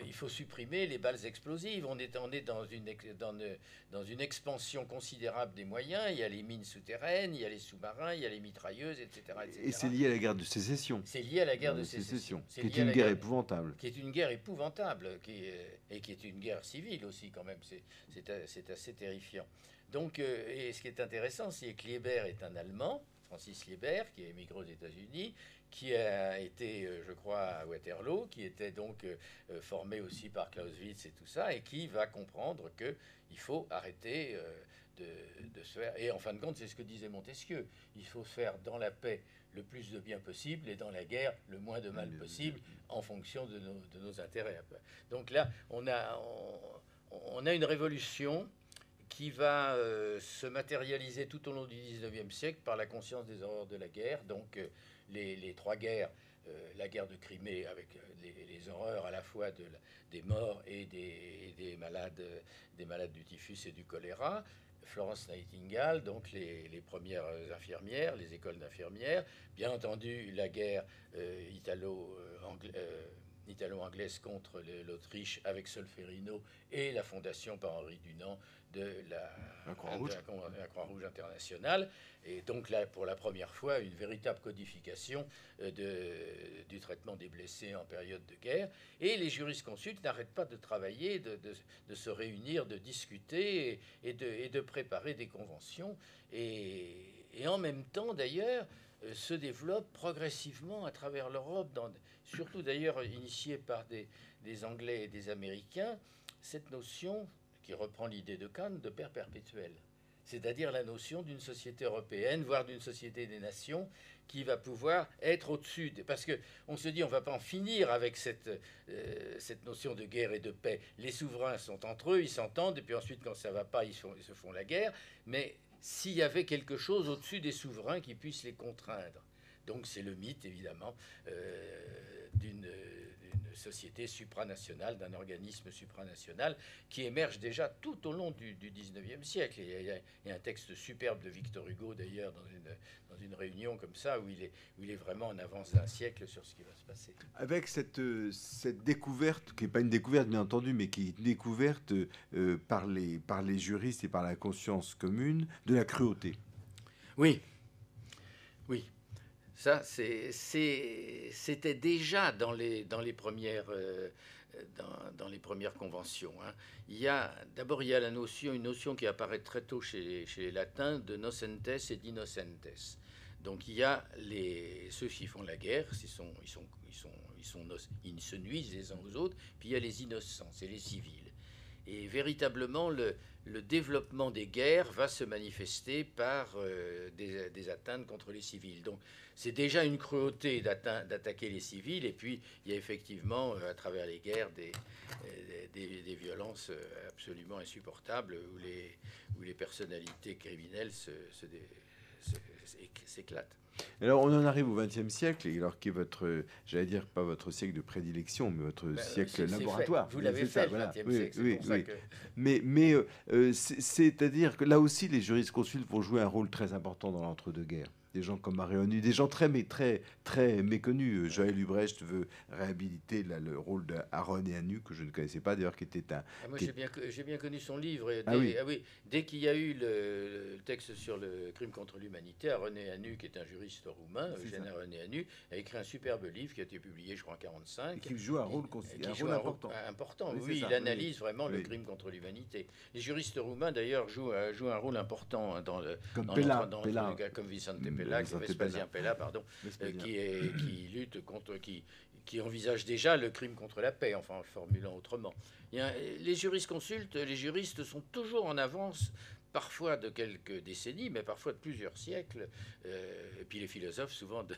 Il faut supprimer les balles explosives. On est dans une expansion considérable des moyens. Il y a les mines souterraines, il y a les sous-marins, il y a les mitrailleuses, etc. Et c'est lié à la guerre de sécétion. C'est lié à la guerre de sécession. Qui est une guerre épouvantable. Qui est une guerre épouvantable, et qui est une guerre civile aussi, quand même. C'est assez terrifiant. Donc, et ce qui est intéressant, c'est que Liébert est un Allemand, Francis Liébert, qui a émigré aux États-Unis, qui a été, je crois, à Waterloo, qui était donc formé aussi par Clausewitz et tout ça, et qui va comprendre qu'il faut arrêter de se faire... Et en fin de compte, c'est ce que disait Montesquieu. Il faut se faire dans la paix le plus de bien possible et dans la guerre le moins de mal possible en fonction de nos intérêts. Donc là, on a une révolution qui va se matérialiser tout au long du XIXe siècle par la conscience des horreurs de la guerre. Donc les trois guerres, la guerre de Crimée avec les horreurs à la fois des morts et des malades du typhus et du choléra. Florence Nightingale, donc les premières infirmières, les écoles d'infirmières. Bien entendu, la guerre italo-anglaise contre l'Autriche avec Solferino et la fondation par Henri Dunant de la Croix-Rouge internationale. Et donc là, pour la première fois, une véritable codification du traitement des blessés en période de guerre. Et les jurisconsultes n'arrêtent pas de travailler, de se réunir, de discuter et de préparer des conventions. Et en même temps, d'ailleurs, se développe progressivement à travers l'Europe, surtout d'ailleurs initiée par des Anglais et des Américains, cette notion qui reprend l'idée de Kant de paix perpétuel. C'est-à-dire la notion d'une société européenne, voire d'une société des nations, qui va pouvoir être au-dessus. Parce qu'on se dit, on ne va pas en finir avec cette notion de guerre et de paix. Les souverains sont entre eux, ils s'entendent, et puis ensuite, quand ça ne va pas, ils se font la guerre. Mais s'il y avait quelque chose au-dessus des souverains qui puisse les contraindre. Donc c'est le mythe, évidemment, d'une société supranationale, d'un organisme supranational qui émerge déjà tout au long du XIXe siècle. Et il y a un texte superbe de Victor Hugo, d'ailleurs, dans une réunion comme ça, où il est vraiment en avance d'un siècle sur ce qui va se passer. Avec cette découverte, qui n'est pas une découverte, bien entendu, mais qui est une découverte par les juristes et par la conscience commune de la cruauté. Oui. Ça, c'était déjà dans les premières conventions. D'abord, il y a une notion qui apparaît très tôt chez les latins de nocentes et d'innocentes. Donc il y a ceux qui font la guerre, ils se nuisent les uns aux autres, puis il y a les innocents, c'est les civils. Et véritablement, le développement des guerres va se manifester par des atteintes contre les civils. Donc c'est déjà une cruauté d'attaquer les civils, et puis il y a effectivement, à travers les guerres, des violences absolument insupportables où les personnalités criminelles s'éclatent. Alors, on en arrive au XXe siècle, alors qui est votre, j'allais dire, pas votre siècle de prédilection, mais votre siècle laboratoire. Vous l'avez fait, le XXe siècle, c'est pour ça que... Mais c'est-à-dire que là aussi, les jurisconsultes vont jouer un rôle très important dans l'entre-deux-guerres. Des gens comme Marionu, des gens très méconnus. Joël Ubrecht veut réhabiliter le rôle d'Aaron et Anu, que je ne connaissais pas d'ailleurs, qui était un... Moi, j'ai bien connu son livre. Et dès qu'il y a eu le texte sur le crime contre l'humanité, Aaron et Anu, qui est un juriste roumain, Eugène Aaron et Anu, a écrit un superbe livre qui a été publié, je crois, en 1945. Et qui joue un rôle important. Oui, il analyse vraiment le crime contre l'humanité. Les juristes roumains, d'ailleurs, jouent un rôle important comme Vicente Pella, Vespasien Pella, pardon, qui lutte contre, qui envisage déjà le crime contre la paix, enfin en le formulant autrement. Les jurisconsultes, les juristes sont toujours en avance, parfois de quelques décennies, mais parfois de plusieurs siècles, et puis les philosophes souvent de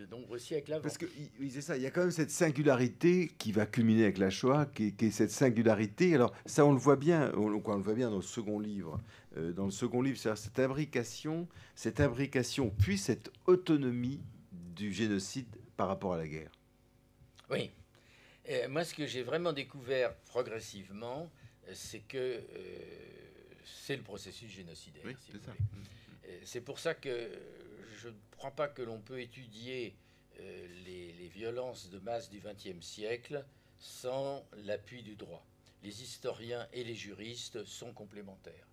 nombreux siècles avant. Parce que c'est ça, il y a quand même cette singularité qui va culminer avec la Shoah, qui est cette singularité. Alors ça, on le voit bien, on le voit bien dans le second livre dans le second livre, c'est-à-dire cette imbrication, puis cette autonomie du génocide par rapport à la guerre. Oui. Moi, ce que j'ai vraiment découvert progressivement, c'est que c'est le processus génocidaire. Oui, si vous voulez. C'est pour ça que je ne crois pas que l'on peut étudier les violences de masse du XXe siècle sans l'appui du droit. Les historiens et les juristes sont complémentaires.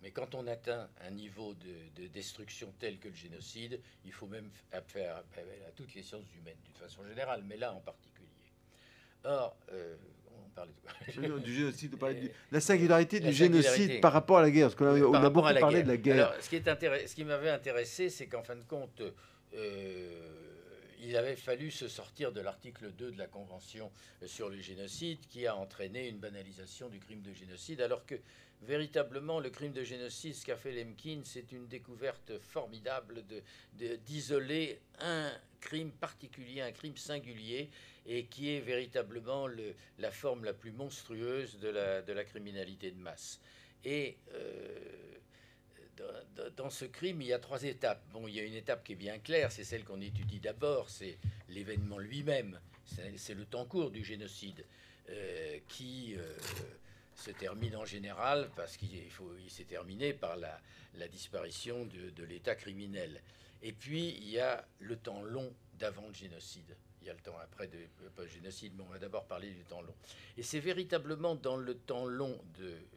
Mais quand on atteint un niveau de destruction tel que le génocide, il faut même faire appel à toutes les sciences humaines, d'une façon générale, mais là en particulier. Or, on parlait de quoi? Du génocide, la singularité du génocide par rapport à la guerre, parce qu'on a beaucoup parlé de la guerre. Alors, ce qui m'avait intéressé, c'est qu'en fin de compte, il avait fallu se sortir de l'article 2 de la Convention sur le génocide, qui a entraîné une banalisation du crime de génocide, alors que véritablement, le crime de génocide, ce qu'a fait Lemkin, c'est une découverte formidable d'isoler un crime particulier, un crime singulier, et qui est véritablement la forme la plus monstrueuse de la criminalité de masse. Et dans ce crime, il y a 3 étapes. Bon, il y a une étape qui est bien claire, c'est celle qu'on étudie d'abord, c'est l'événement lui-même, c'est le temps court du génocide, qui se termine en général, parce qu'il s'est terminé par la disparition de l'État criminel. Et puis, il y a le temps long d'avant le génocide. Il y a le temps après pas le génocide, mais on va d'abord parler du temps long. Et c'est véritablement dans le temps long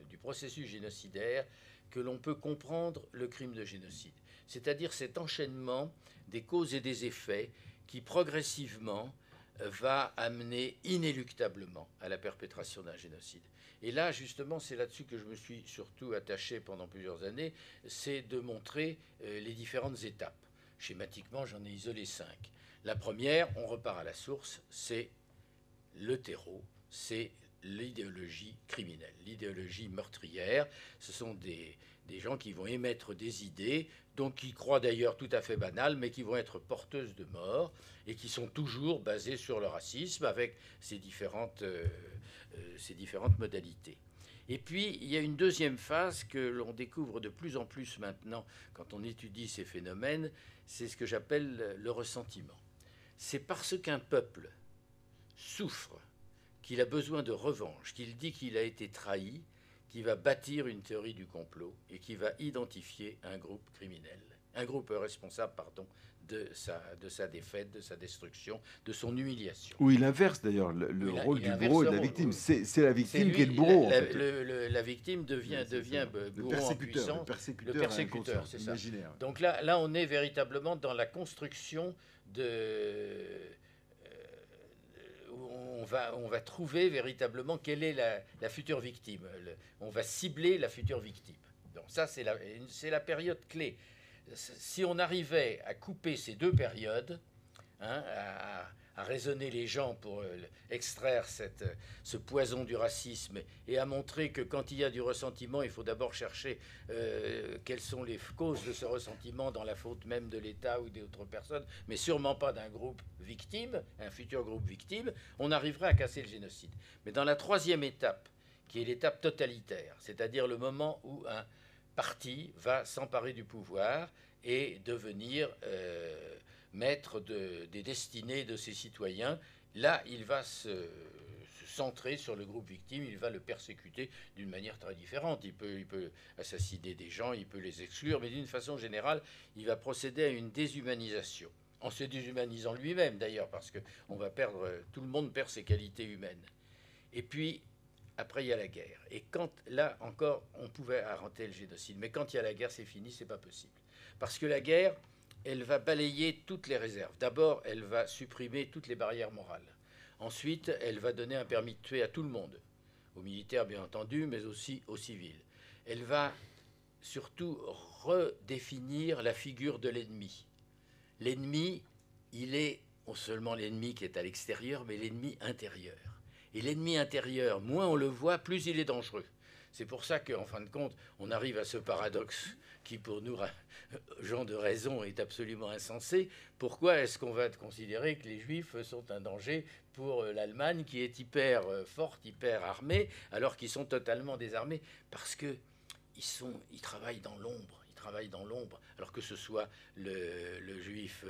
du processus génocidaire que l'on peut comprendre le crime de génocide. C'est-à-dire cet enchaînement des causes et des effets qui progressivement va amener inéluctablement à la perpétration d'un génocide. Et là, justement, c'est là-dessus que je me suis surtout attaché pendant plusieurs années, c'est de montrer les différentes étapes. Schématiquement, j'en ai isolé 5. La première, on repart à la source, c'est le terreau, c'est l'idéologie criminelle, l'idéologie meurtrière. Ce sont des gens qui vont émettre des idées, donc qui croient d'ailleurs tout à fait banales, mais qui vont être porteuses de mort et qui sont toujours basées sur le racisme avec ses différentes modalités. Et puis, il y a une deuxième phase que l'on découvre de plus en plus maintenant quand on étudie ces phénomènes, c'est ce que j'appelle le ressentiment. C'est parce qu'un peuple souffre, qu'il a besoin de revanche, qu'il dit qu'il a été trahi, qu'il va bâtir une théorie du complot et qu'il va identifier un groupe criminel, un groupe responsable, de sa défaite, de sa destruction, de son humiliation. Ou il inverse d'ailleurs le rôle du bourreau et de la victime. C'est la victime qui est le bourreau. La victime devient bourreau en puissance. Le persécuteur, c'est ça. Donc là, on est véritablement dans la construction où on va trouver véritablement quelle est la future victime. On va cibler la future victime. Donc ça, c'est la période clé. Si on arrivait à couper ces deux périodes, à raisonner les gens pour extraire ce poison du racisme et à montrer que quand il y a du ressentiment, il faut d'abord chercher quelles sont les causes de ce ressentiment dans la faute même de l'État ou d'autres personnes, mais sûrement pas d'un groupe victime, un futur groupe victime, on arriverait à casser le génocide. Mais dans la troisième étape, qui est l'étape totalitaire, c'est-à-dire le moment où un parti va s'emparer du pouvoir et devenir maître des destinées de ses citoyens, là, il va se centrer sur le groupe victime, il va le persécuter d'une manière très différente. Il peut assassiner des gens, il peut les exclure, mais d'une façon générale, il va procéder à une déshumanisation. En se déshumanisant lui-même, d'ailleurs, parce que tout le monde perd ses qualités humaines. Et puis, après, il y a la guerre. Et quand, là encore, on pouvait arrêter le génocide. Mais quand il y a la guerre, c'est fini, c'est pas possible. Parce que la guerre, elle va balayer toutes les réserves. D'abord, elle va supprimer toutes les barrières morales. Ensuite, elle va donner un permis de tuer à tout le monde, aux militaires bien entendu, mais aussi aux civils. Elle va surtout redéfinir la figure de l'ennemi. L'ennemi, il est non seulement l'ennemi qui est à l'extérieur, mais l'ennemi intérieur. Et l'ennemi intérieur, moins on le voit, plus il est dangereux. C'est pour ça qu'en fin de compte, on arrive à ce paradoxe qui, pour nous, gens de raison, est absolument insensé. Pourquoi est-ce qu'on va considérer que les Juifs sont un danger pour l'Allemagne, qui est hyper forte, hyper armée, alors qu'ils sont totalement désarmés? Parce qu'ils ils travaillent dans l'ombre. Ils travaillent dans l'ombre. Alors que ce soit le juif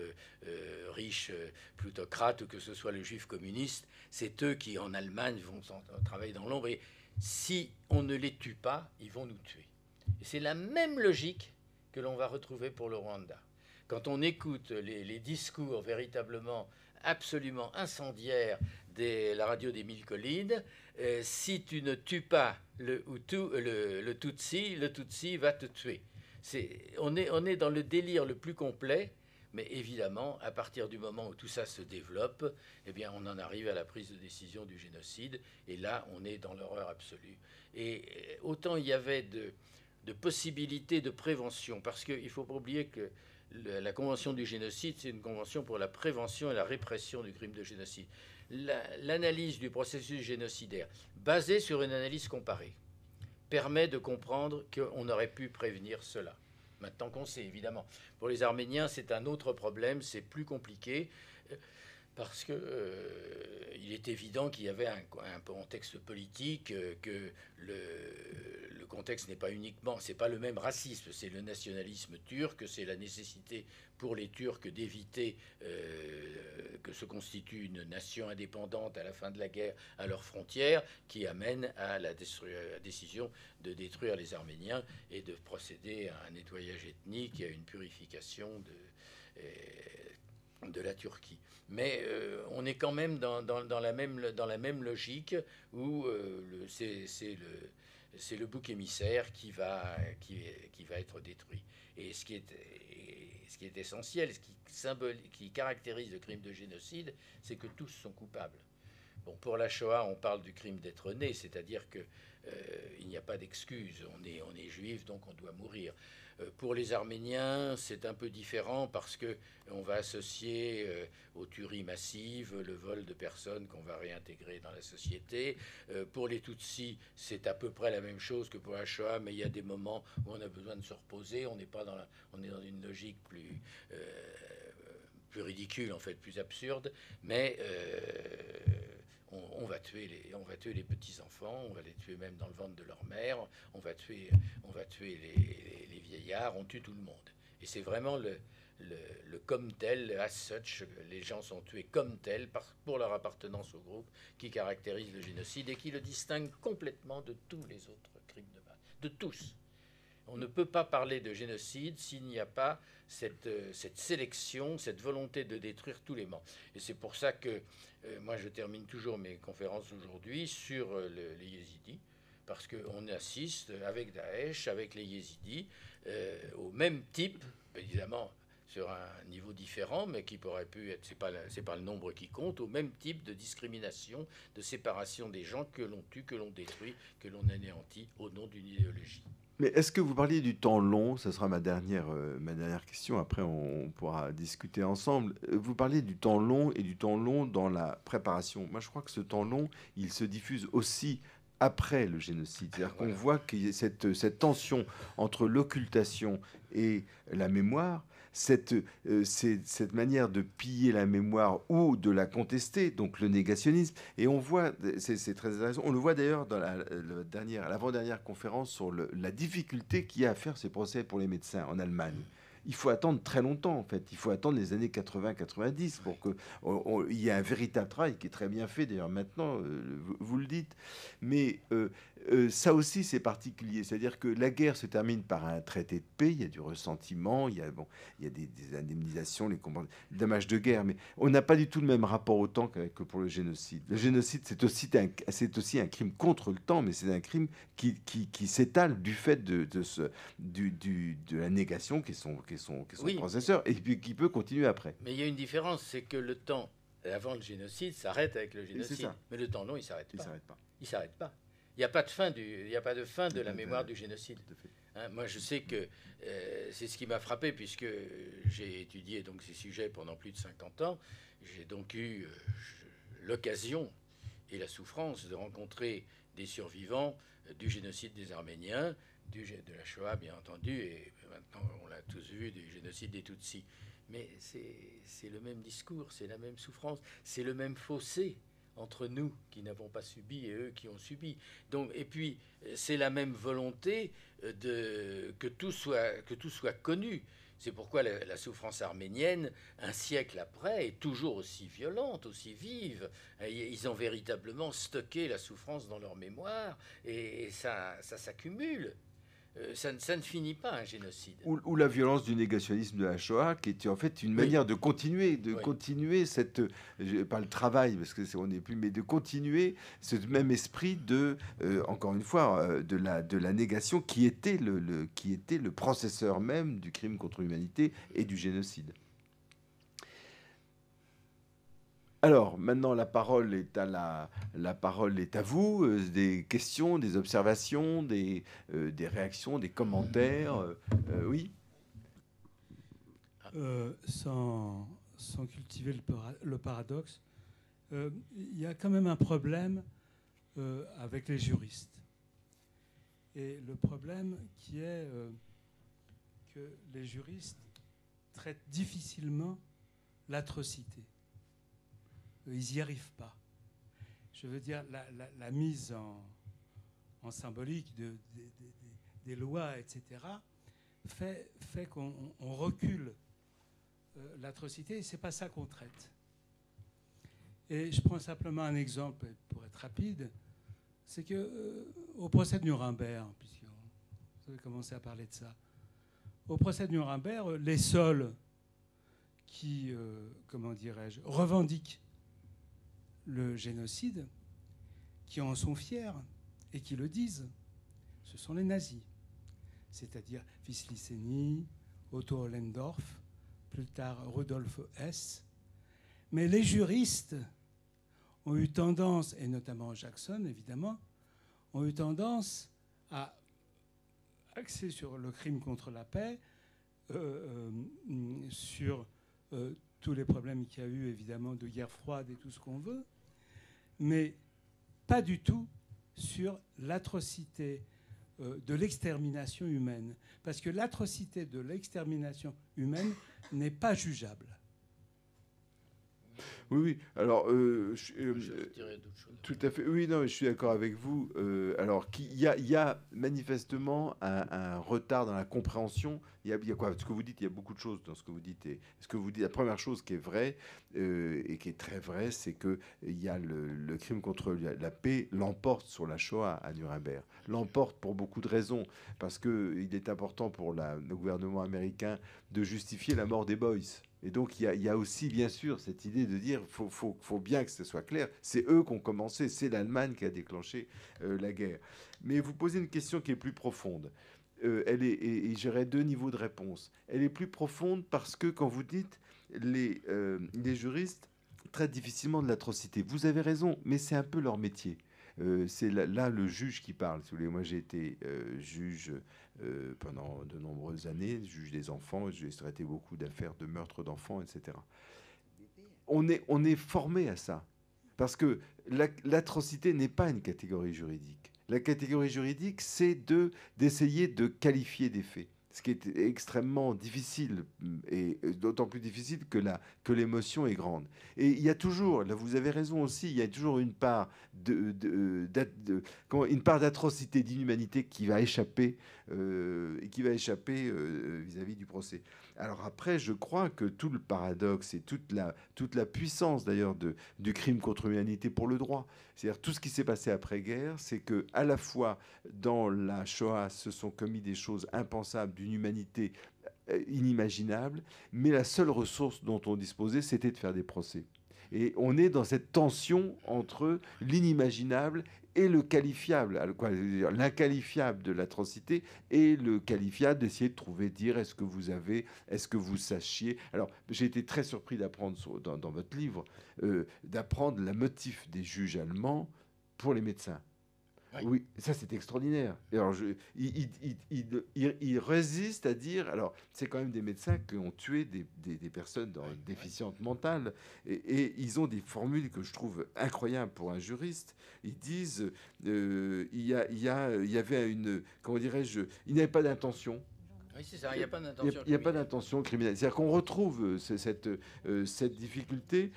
riche, plutocrate, ou que ce soit le juif communiste, c'est eux qui, en Allemagne, vont travailler dans l'ombre. Et si on ne les tue pas, ils vont nous tuer. Et c'est la même logique que l'on va retrouver pour le Rwanda. Quand on écoute les discours véritablement absolument incendiaires de la radio des Mille Collines, si tu ne tues pas le Tutsi va te tuer. On est dans le délire le plus complet, mais évidemment, à partir du moment où tout ça se développe, eh bien, on en arrive à la prise de décision du génocide, et là, on est dans l'horreur absolue. Et autant il y avait de possibilités de prévention, parce qu'il ne faut pas oublier que la Convention du génocide, c'est une convention pour la prévention et la répression du crime de génocide. L'analyse du processus génocidaire, basée sur une analyse comparée, permet de comprendre qu'on aurait pu prévenir cela. Maintenant qu'on sait, évidemment. Pour les Arméniens, c'est un autre problème, c'est plus compliqué, parce que il est évident qu'il y avait un contexte politique, que le contexte n'est pas uniquement, c'est pas le même racisme, c'est le nationalisme turc, c'est la nécessité pour les Turcs d'éviter que se constitue une nation indépendante à la fin de la guerre à leurs frontières, qui amène à la décision de détruire les Arméniens et de procéder à un nettoyage ethnique et à une purification de la Turquie. Mais on est quand même dans la même logique où c'est le bouc émissaire qui va être détruit. Et ce qui est essentiel, qui caractérise le crime de génocide, c'est que tous sont coupables. Bon, pour la Shoah, on parle du crime d'être né, c'est-à-dire qu'il n'y a pas d'excuse. On est juif, donc on doit mourir. Pour les Arméniens, c'est un peu différent parce qu'on va associer aux tueries massives le vol de personnes qu'on va réintégrer dans la société. Pour les Tutsis, c'est à peu près la même chose que pour la Shoah, mais il y a des moments où on a besoin de se reposer. On est dans une logique plus ridicule, en fait, plus absurde, mais on va tuer les petits-enfants, on va les tuer même dans le ventre de leur mère, on va tuer les vieillards, on tue tout le monde. Et c'est vraiment le comme tel, as such, les gens sont tués comme tel pour leur appartenance au groupe, qui caractérise le génocide et qui le distingue complètement de tous les autres crimes de masse, de tous. On ne peut pas parler de génocide s'il n'y a pas cette sélection, cette volonté de détruire tous les membres. Et c'est pour ça que moi je termine toujours mes conférences aujourd'hui sur les yézidis, parce qu'on assiste avec Daesh, avec les yézidis, au même type, évidemment sur un niveau différent, mais qui pourrait pu être, c'est pas le nombre qui compte, au même type de discrimination, de séparation des gens que l'on tue, que l'on détruit, que l'on anéantit au nom d'une idéologie. Mais est-ce que vous parliez du temps long? Ce sera ma dernière question. Après, on pourra discuter ensemble. Vous parliez du temps long et du temps long dans la préparation. Moi, je crois que ce temps long, il se diffuse aussi après le génocide. C'est-à-dire qu'on voit qu'il y a cette tension entre l'occultation et la mémoire, cette manière de piller la mémoire ou de la contester, donc le négationnisme. Et on voit, c'est très intéressant, on le voit d'ailleurs dans l'avant-dernière conférence sur la difficulté qu'il y a à faire ces procès pour les médecins en Allemagne. Il faut attendre très longtemps, en fait. Il faut attendre les années 80-90 pour qu'il y ait un véritable travail qui est très bien fait, d'ailleurs, maintenant, vous le dites. Mais ça aussi, c'est particulier. C'est-à-dire que la guerre se termine par un traité de paix, il y a du ressentiment, il y a des indemnisations, les dommages de guerre, mais on n'a pas du tout le même rapport au temps que pour le génocide. Le génocide, c'est aussi un crime contre le temps, mais c'est un crime qui s'étale du fait de la négation qui sont processeurs, et puis qui peut continuer après. Mais il y a une différence, c'est que le temps avant le génocide s'arrête avec le génocide, mais le temps long, il s'arrête pas. Il s'arrête pas. Il n'y a pas de fin de la mémoire du génocide. Hein, moi, je sais que c'est ce qui m'a frappé, puisque j'ai étudié donc ces sujets pendant plus de 50 ans. J'ai donc eu l'occasion et la souffrance de rencontrer des survivants du génocide des Arméniens, de la Shoah, bien entendu, et maintenant, on l'a tous vu, du génocide des Tutsis. Mais c'est le même discours, c'est la même souffrance, c'est le même fossé entre nous qui n'avons pas subi et eux qui ont subi. Donc, et puis, c'est la même volonté que tout soit connu. C'est pourquoi la souffrance arménienne, un siècle après, est toujours aussi violente, aussi vive. Ils ont véritablement stocké la souffrance dans leur mémoire et ça s'accumule. Ça ne finit pas, un génocide. Ou la violence du négationnisme de la Shoah, qui était en fait une manière de continuer, cette, pas le travail, parce que on n'est plus, mais de continuer ce même esprit de, encore une fois, de la négation qui était le processeur même du crime contre l'humanité et du génocide. Alors, maintenant, la parole est à vous. Des questions, des observations, des réactions, des commentaires. Oui. Sans cultiver le paradoxe, il y a quand même un problème avec les juristes. Et le problème qui est que les juristes traitent difficilement l'atrocité. Ils n'y arrivent pas. Je veux dire, la mise en symbolique des lois, etc., fait qu'on recule l'atrocité, et ce n'est pas ça qu'on traite. Et je prends simplement un exemple, pour être rapide, c'est qu'au procès de Nuremberg, puisque vous avez commencé à parler de ça, au procès de Nuremberg, les seuls qui, comment dirais-je, revendiquent le génocide, qui en sont fiers et qui le disent, ce sont les nazis. C'est-à-dire Wisliceny, Otto Ollendorf, plus tard Rudolf Hess. Mais les juristes ont eu tendance, et notamment Jackson évidemment, ont eu tendance à axer sur le crime contre la paix, sur tous les problèmes qu'il y a eu évidemment de guerre froide et tout ce qu'on veut, mais pas du tout sur l'atrocité de l'extermination humaine. Parce que l'atrocité de l'extermination humaine n'est pas jugeable. Oui. Alors, tout à fait. Oui, non, je suis d'accord avec vous. Alors, il y a manifestement un retard dans la compréhension. Il y a quoi? Ce que vous dites, il y a beaucoup de choses dans ce que vous dites. Et ce que vous dites, la première chose qui est vraie et qui est très vraie, c'est que il y a le crime contre la paix l'emporte sur la Shoah à Nuremberg. L'emporte pour beaucoup de raisons, parce que il est important pour le gouvernement américain de justifier la mort des boys. Et donc, il y a aussi, bien sûr, cette idée de dire faut bien que ce soit clair. C'est eux qui ont commencé, c'est l'Allemagne qui a déclenché la guerre. Mais vous posez une question qui est plus profonde. Et j'aurais deux niveaux de réponse. Elle est plus profonde parce que, quand vous dites les juristes traitent difficilement de l'atrocité, vous avez raison, mais c'est un peu leur métier. C'est là le juge qui parle. Si vous voulez, moi, j'ai été juge pendant de nombreuses années, juge des enfants. J'ai traité beaucoup d'affaires de meurtre d'enfants, etc. On est formé à ça. Parce que l'atrocité n'est pas une catégorie juridique. La catégorie juridique, c'est d'essayer de qualifier des faits. Ce qui est extrêmement difficile, et d'autant plus difficile que l'émotion est grande. Et il y a toujours, là vous avez raison aussi, il y a toujours une part d'atrocité, d'inhumanité qui va échapper vis-à-vis du procès. Alors après, je crois que tout le paradoxe et toute la puissance d'ailleurs du crime contre l'humanité pour le droit, c'est-à-dire tout ce qui s'est passé après-guerre, c'est que à la fois dans la Shoah se sont commis des choses impensables, d'une humanité inimaginable, mais la seule ressource dont on disposait, c'était de faire des procès. Et on est dans cette tension entre l'inimaginable et le qualifiable, l'inqualifiable de l'atrocité et le qualifiable d'essayer de trouver, dire est-ce que vous sachiez. Alors, j'ai été très surpris d'apprendre dans votre livre, d'apprendre le motif des juges allemands pour les médecins. Oui, ça c'est extraordinaire. Et alors, il résiste à dire. Alors, c'est quand même des médecins qui ont tué des personnes déficientes mentales, et ils ont des formules que je trouve incroyables pour un juriste. Ils disent il y avait une, comment dirais-je, il n'y avait pas d'intention. Oui, c'est ça, il n'y a pas d'intention criminelle. Il n'y a pas d'intention criminelle. C'est-à-dire qu'on retrouve cette difficulté.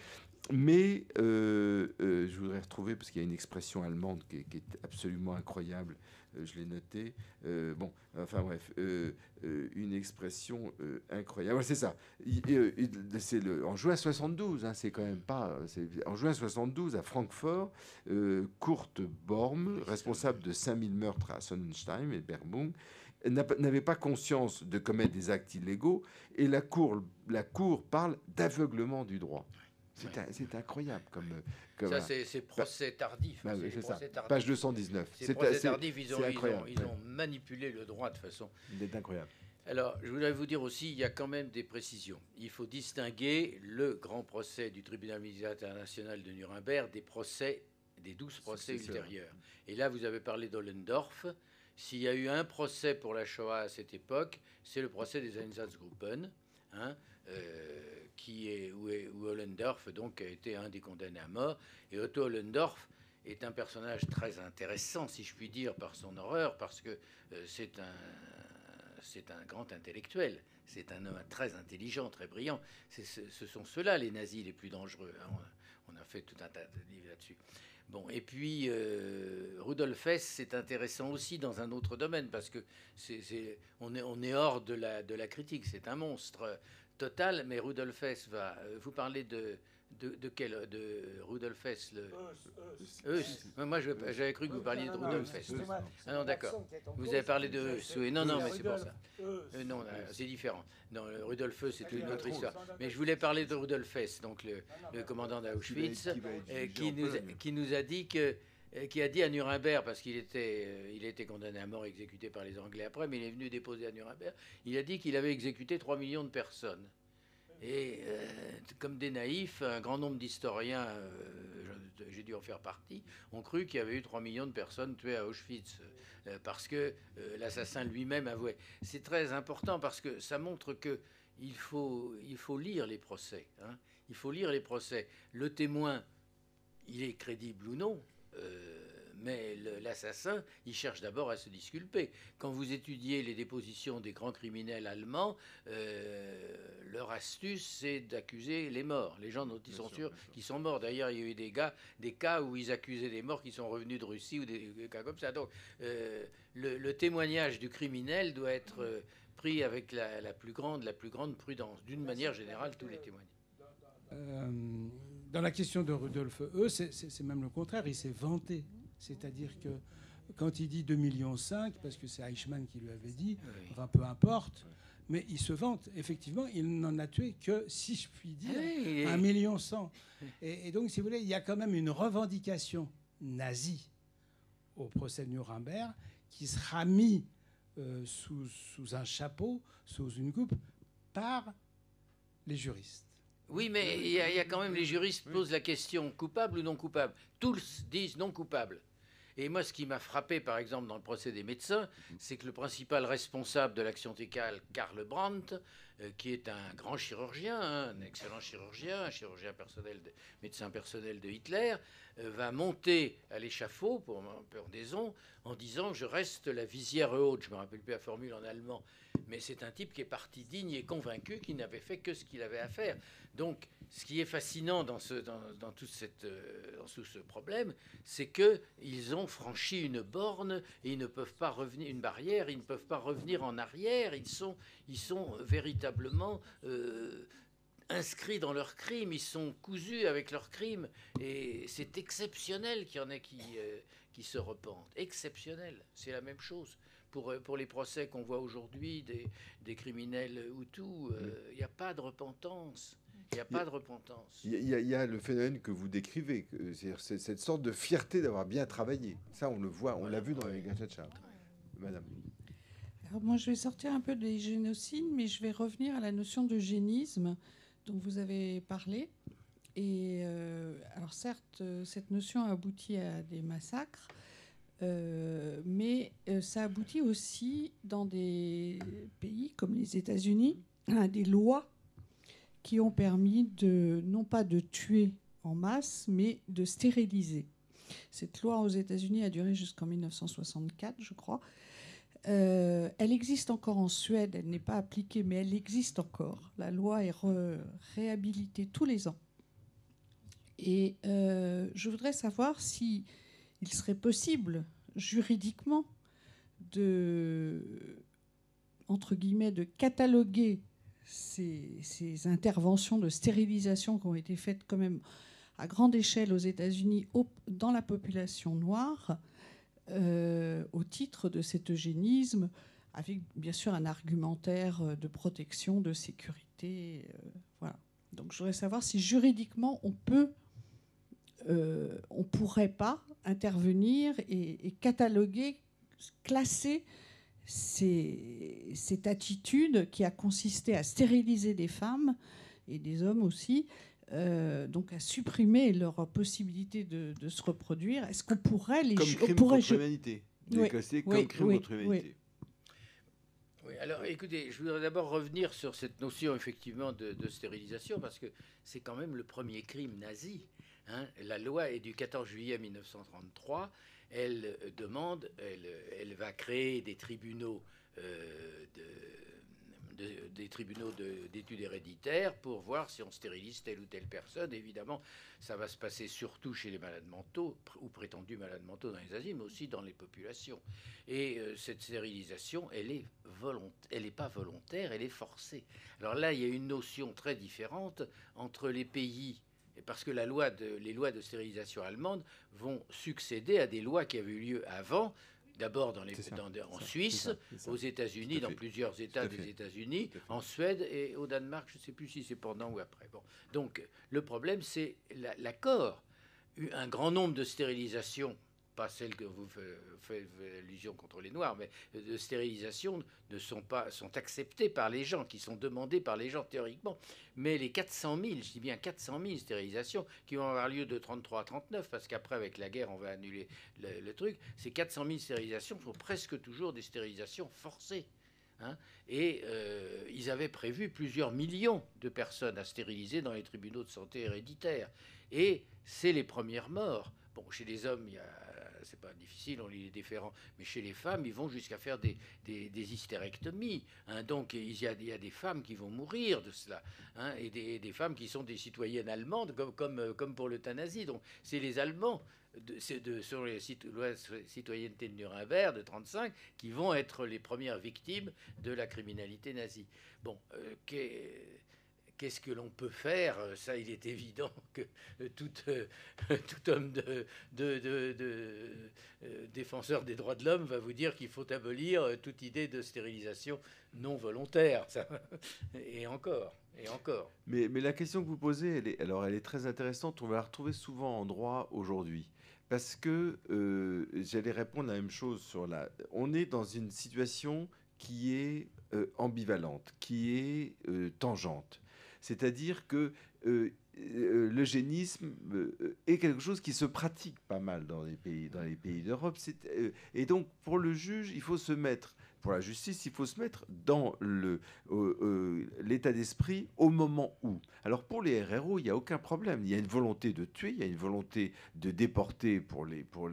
Mais je voudrais retrouver, parce qu'il y a une expression allemande qui est absolument incroyable, je l'ai noté. Enfin bref, une expression incroyable. Ouais, c'est ça. C'est en juin 72, hein, c'est quand même pas. En juin 72, à Francfort, Kurt Borm, responsable de 5000 meurtres à Sonnenstein et Berbung, n'avait pas conscience de commettre des actes illégaux, et la cour parle d'aveuglement du droit. C'est incroyable comme ça, c'est procès tardif. C'est ça. Page 219. C'est procès tardif. Ils ont manipulé le droit de façon... C'est incroyable. Alors, je voudrais vous dire aussi, il y a quand même des précisions. Il faut distinguer le grand procès du tribunal militaire international de Nuremberg des 12 procès ultérieurs. Et là, vous avez parlé d'Ollendorf. S'il y a eu un procès pour la Shoah à cette époque, c'est le procès des Einsatzgruppen, hein, où Ollendorf donc, a été un des condamnés à mort. Et Otto Ollendorf est un personnage très intéressant, si je puis dire, par son horreur, parce que c'est un grand intellectuel. C'est un homme très intelligent, très brillant. Ce sont ceux-là, les nazis les plus dangereux. Hein. On a fait tout un tas de livres là-dessus. Bon, et puis Rudolf Hess, c'est intéressant aussi dans un autre domaine, parce que on est hors de la critique. C'est un monstre total, mais Rudolf Hess va... Vous parlez de Rudolf Hess, Moi, j'avais cru que vous parliez de Rudolf Hess. Ah non, d'accord. Vous avez parlé de Hess. Oui, non, mais c'est pour ça. Non, c'est différent. Non, Rudolf Hess, c'est une autre histoire. Mais je voulais parler de Rudolf Hess, donc le commandant d'Auschwitz, qui nous a dit qui a dit à Nuremberg, parce qu'il était condamné à mort, exécuté par les Anglais après, mais il est venu déposer à Nuremberg, il a dit qu'il avait exécuté 3 millions de personnes. Et comme des naïfs, un grand nombre d'historiens, j'ai dû en faire partie, ont cru qu'il y avait eu 3 millions de personnes tuées à Auschwitz, parce que l'assassin lui-même avouait. C'est très important parce que ça montre qu'il faut lire les procès. Hein. Il faut lire les procès. Le témoin, il est crédible ou non, mais l'assassin, il cherche d'abord à se disculper. Quand vous étudiez les dépositions des grands criminels allemands, leur astuce, c'est d'accuser les morts, les gens dont ils sont sûrs qu'ils sont morts. D'ailleurs, il y a eu des cas où ils accusaient des morts qui sont revenus de Russie, ou des cas comme ça. Donc, le témoignage du criminel doit être pris avec la plus grande prudence. D'une manière générale, tous les témoignages. Dans la question de Rudolf Hess, c'est même le contraire. Il s'est vanté. C'est-à-dire que quand il dit 2,5 millions, parce que c'est Eichmann qui lui avait dit, enfin peu importe, mais il se vante. Effectivement, il n'en a tué que, si je puis dire, 1,1 million. Et donc, si vous voulez, il y a quand même une revendication nazie au procès de Nuremberg qui sera mis sous un chapeau, sous une coupe, par les juristes. Oui, mais il y a quand même, les juristes posent la question coupable ou non coupable. Tous disent non coupable. Et moi, ce qui m'a frappé, par exemple, dans le procès des médecins, c'est que le principal responsable de l'action TECAL, Karl Brandt, qui est un grand chirurgien, un excellent chirurgien, un chirurgien personnel, médecin personnel de Hitler, va monter à l'échafaud pour pendaison en disant « je reste la visière haute ». Je ne me rappelle plus la formule en allemand. Mais c'est un type qui est parti digne et convaincu qu'il n'avait fait que ce qu'il avait à faire. Donc, ce qui est fascinant dans tout ce problème, c'est qu'ils ont franchi une borne et ils ne peuvent pas revenir, une barrière, ils ne peuvent pas revenir en arrière. Ils sont véritablement inscrits dans leur crime, ils sont cousus avec leur crime. Et c'est exceptionnel qu'il y en ait qui se repentent. Exceptionnel, c'est la même chose. Pour les procès qu'on voit aujourd'hui des criminels Hutus, il n'y a pas de repentance. Il n'y a pas de repentance. Il y a le phénomène que vous décrivez, c'est-à-dire cette sorte de fierté d'avoir bien travaillé. Ça, on le voit, on l'a vu dans les Gachacha. Madame. Alors moi, je vais sortir un peu des génocides, mais je vais revenir à la notion de génisme dont vous avez parlé. Et alors certes, cette notion aboutit à des massacres, mais ça aboutit aussi dans des pays comme les États-Unis à des lois qui ont permis non pas de tuer en masse, mais de stériliser. Cette loi aux États-Unis a duré jusqu'en 1964, je crois. Elle existe encore en Suède, elle n'est pas appliquée, mais elle existe encore. La loi est réhabilitée tous les ans. Et je voudrais savoir si il serait possible juridiquement entre guillemets, de cataloguer ces interventions de stérilisation qui ont été faites quand même à grande échelle aux États-Unis dans la population noire au titre de cet eugénisme, avec bien sûr un argumentaire de protection, de sécurité. Voilà. Donc je voudrais savoir si juridiquement on pourrait pas intervenir et cataloguer, classer cette attitude qui a consisté à stériliser des femmes et des hommes aussi, donc à supprimer leur possibilité de se reproduire. Est-ce qu'on pourrait les... Comme crime contre l'humanité. Comme crime contre l'humanité. Oui, alors écoutez, je voudrais d'abord revenir sur cette notion effectivement de stérilisation, parce que c'est quand même le premier crime nazi. Hein. La loi est du 14 juillet 1933. Elle va créer des tribunaux d'études héréditaires pour voir si on stérilise telle ou telle personne. Évidemment, ça va se passer surtout chez les malades mentaux ou prétendus malades mentaux dans les asiles, mais aussi dans les populations. Et cette stérilisation, elle n'est pas volontaire, elle est forcée. Alors là, il y a une notion très différente entre les pays. Parce que les lois de stérilisation allemandes vont succéder à des lois qui avaient eu lieu avant, d'abord en Suisse, aux États-Unis, dans plusieurs États des États-Unis, en Suède et au Danemark, je ne sais plus si c'est pendant ou après. Bon. Donc le problème, c'est l'accord. Un grand nombre de stérilisations, pas celles que vous faites allusion contre les Noirs, mais de stérilisation sont acceptées par les gens, qui sont demandées par les gens théoriquement. Mais les 400 000, je dis bien 400 000 stérilisations qui vont avoir lieu de 33 à 39, parce qu'après, avec la guerre, on va annuler le truc, ces 400 000 stérilisations sont presque toujours des stérilisations forcées. Hein, et ils avaient prévu plusieurs millions de personnes à stériliser dans les tribunaux de santé héréditaires. Et c'est les premières morts. Bon, chez les hommes, c'est pas difficile, on lit les différents. Mais chez les femmes, ils vont jusqu'à faire des hystérectomies. Hein. Donc, il y a des femmes qui vont mourir de cela. Hein, et des femmes qui sont des citoyennes allemandes, comme pour l'euthanasie. Donc, c'est les Allemands, sur les lois de citoyenneté de Nuremberg de 1935, qui vont être les premières victimes de la criminalité nazie. Bon, qu'est-ce que l'on peut faire? Ça, il est évident que tout homme défenseur des droits de l'homme va vous dire qu'il faut abolir toute idée de stérilisation non volontaire. Ça, et encore. Mais la question que vous posez, elle est très intéressante. On va la retrouver souvent en droit aujourd'hui. Parce que j'allais répondre la même chose on est dans une situation qui est ambivalente, qui est tangente. C'est-à-dire que l'eugénisme est quelque chose qui se pratique pas mal dans les pays d'Europe. Et donc, pour le juge, il faut se mettre, pour la justice, il faut se mettre dans l'état d'esprit au moment où. Alors, pour les RRO, il n'y a aucun problème. Il y a une volonté de tuer, il y a une volonté de déporter dans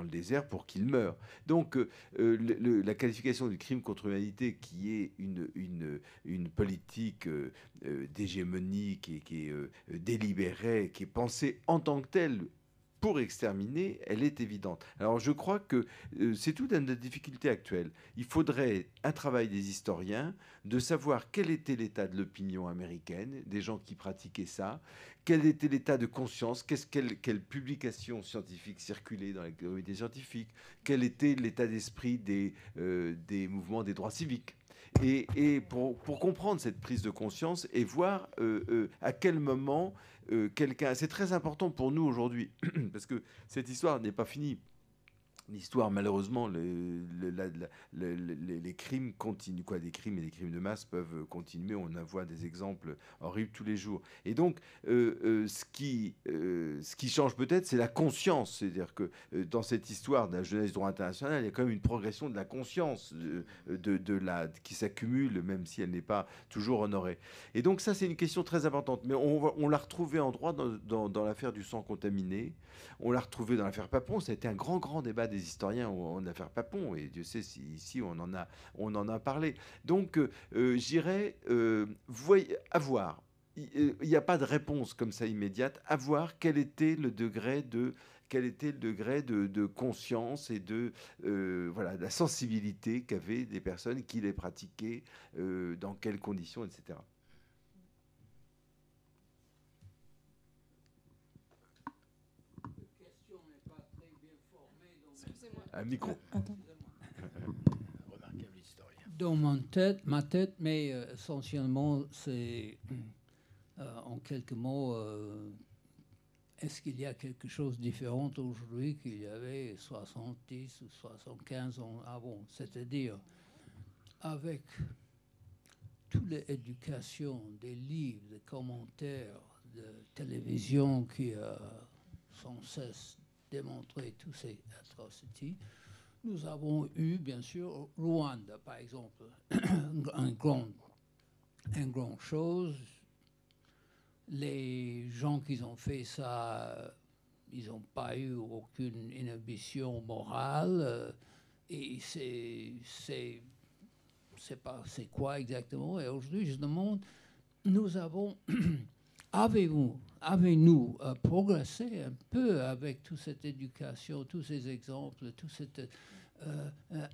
le désert pour qu'ils meurent. Donc, la qualification du crime contre l'humanité, qui est une politique d'hégémonie qui est délibérée, qui est pensée en tant que telle pour exterminer, elle est évidente. Alors je crois que c'est toute une difficulté actuelle. Il faudrait un travail des historiens de savoir quel était l'état de l'opinion américaine, des gens qui pratiquaient ça, quel était l'état de conscience, quelles publications scientifiques circulaient dans la communauté scientifique, quel était l'état d'esprit des mouvements des droits civiques. Et pour comprendre cette prise de conscience et voir à quel moment quelqu'un... C'est très important pour nous aujourd'hui, parce que cette histoire n'est pas finie. L'histoire, malheureusement, les crimes continuent. Des crimes et des crimes de masse peuvent continuer. On en voit des exemples horribles tous les jours. Et donc, ce qui change peut-être, c'est la conscience. C'est-à-dire que dans cette histoire de la jeunesse du droit international, il y a quand même une progression de la conscience qui s'accumule, même si elle n'est pas toujours honorée. Et donc, ça, c'est une question très importante. Mais on l'a retrouvé en droit dans l'affaire du sang contaminé. On l'a retrouvé dans l'affaire Papon. Ça a été un grand débat des historiens en affaire Papon, et Dieu sait si ici on en a parlé. Donc, j'irais avoir il n'y a pas de réponse comme ça immédiate, à voir quel était le degré de conscience et de voilà, la sensibilité qu'avaient des personnes qui les pratiquaient, dans quelles conditions, etc. Un micro. Remarquable historien. Dans ma tête, mais essentiellement, c'est en quelques mots, est-ce qu'il y a quelque chose de différent aujourd'hui qu'il y avait 70 ou 75 ans avant? C'est-à-dire, avec toute l'éducation des livres, des commentaires, de télévision qui a sans cesse démontré toutes ces atrocités, nous avons eu, bien sûr, Rwanda, par exemple, une grande chose. Les gens qui ont fait ça, ils n'ont pas eu aucune inhibition morale. Et c'est quoi exactement? Et aujourd'hui, je demande, nous avons, avez-nous progressé un peu avec toute cette éducation, tous ces exemples, toute cette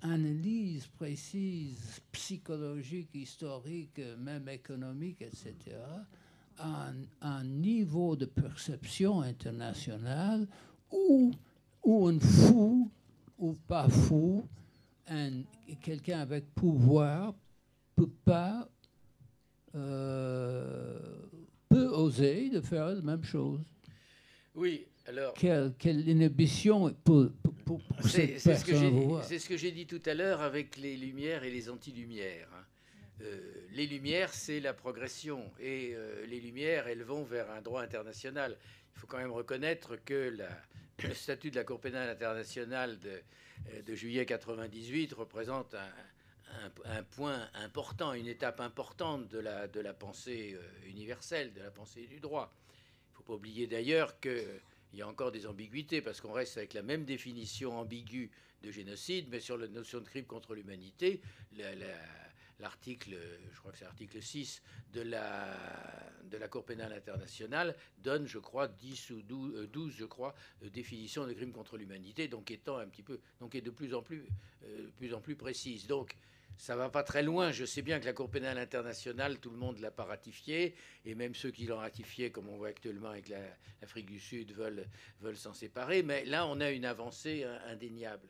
analyse précise, psychologique, historique, même économique, etc., un niveau de perception internationale où un fou ou pas fou, quelqu'un avec pouvoir peut oser de faire la même chose. Oui, alors... Quelle inhibition pour cette personne? C'est ce que j'ai dit tout à l'heure avec les lumières et les anti-lumières. Les lumières, c'est la progression. Et les lumières, elles vont vers un droit international. Il faut quand même reconnaître que le statut de la Cour pénale internationale de juillet 1998 représente un point important, une étape importante de la pensée universelle, de la pensée du droit. Il ne faut pas oublier d'ailleurs qu'il y a encore des ambiguïtés, parce qu'on reste avec la même définition ambiguë de génocide, mais sur la notion de crime contre l'humanité, l'article, je crois que c'est l'article 6 de la Cour pénale internationale donne, je crois, 10 ou 12, je crois, définitions de crime contre l'humanité, donc étant un petit peu, donc est de plus en plus précise. Donc ça va pas très loin. Je sais bien que la Cour pénale internationale, tout le monde l'a pas ratifiée, et même ceux qui l'ont ratifiée, comme on voit actuellement avec l'Afrique du Sud, veulent s'en séparer. Mais là, on a une avancée indéniable.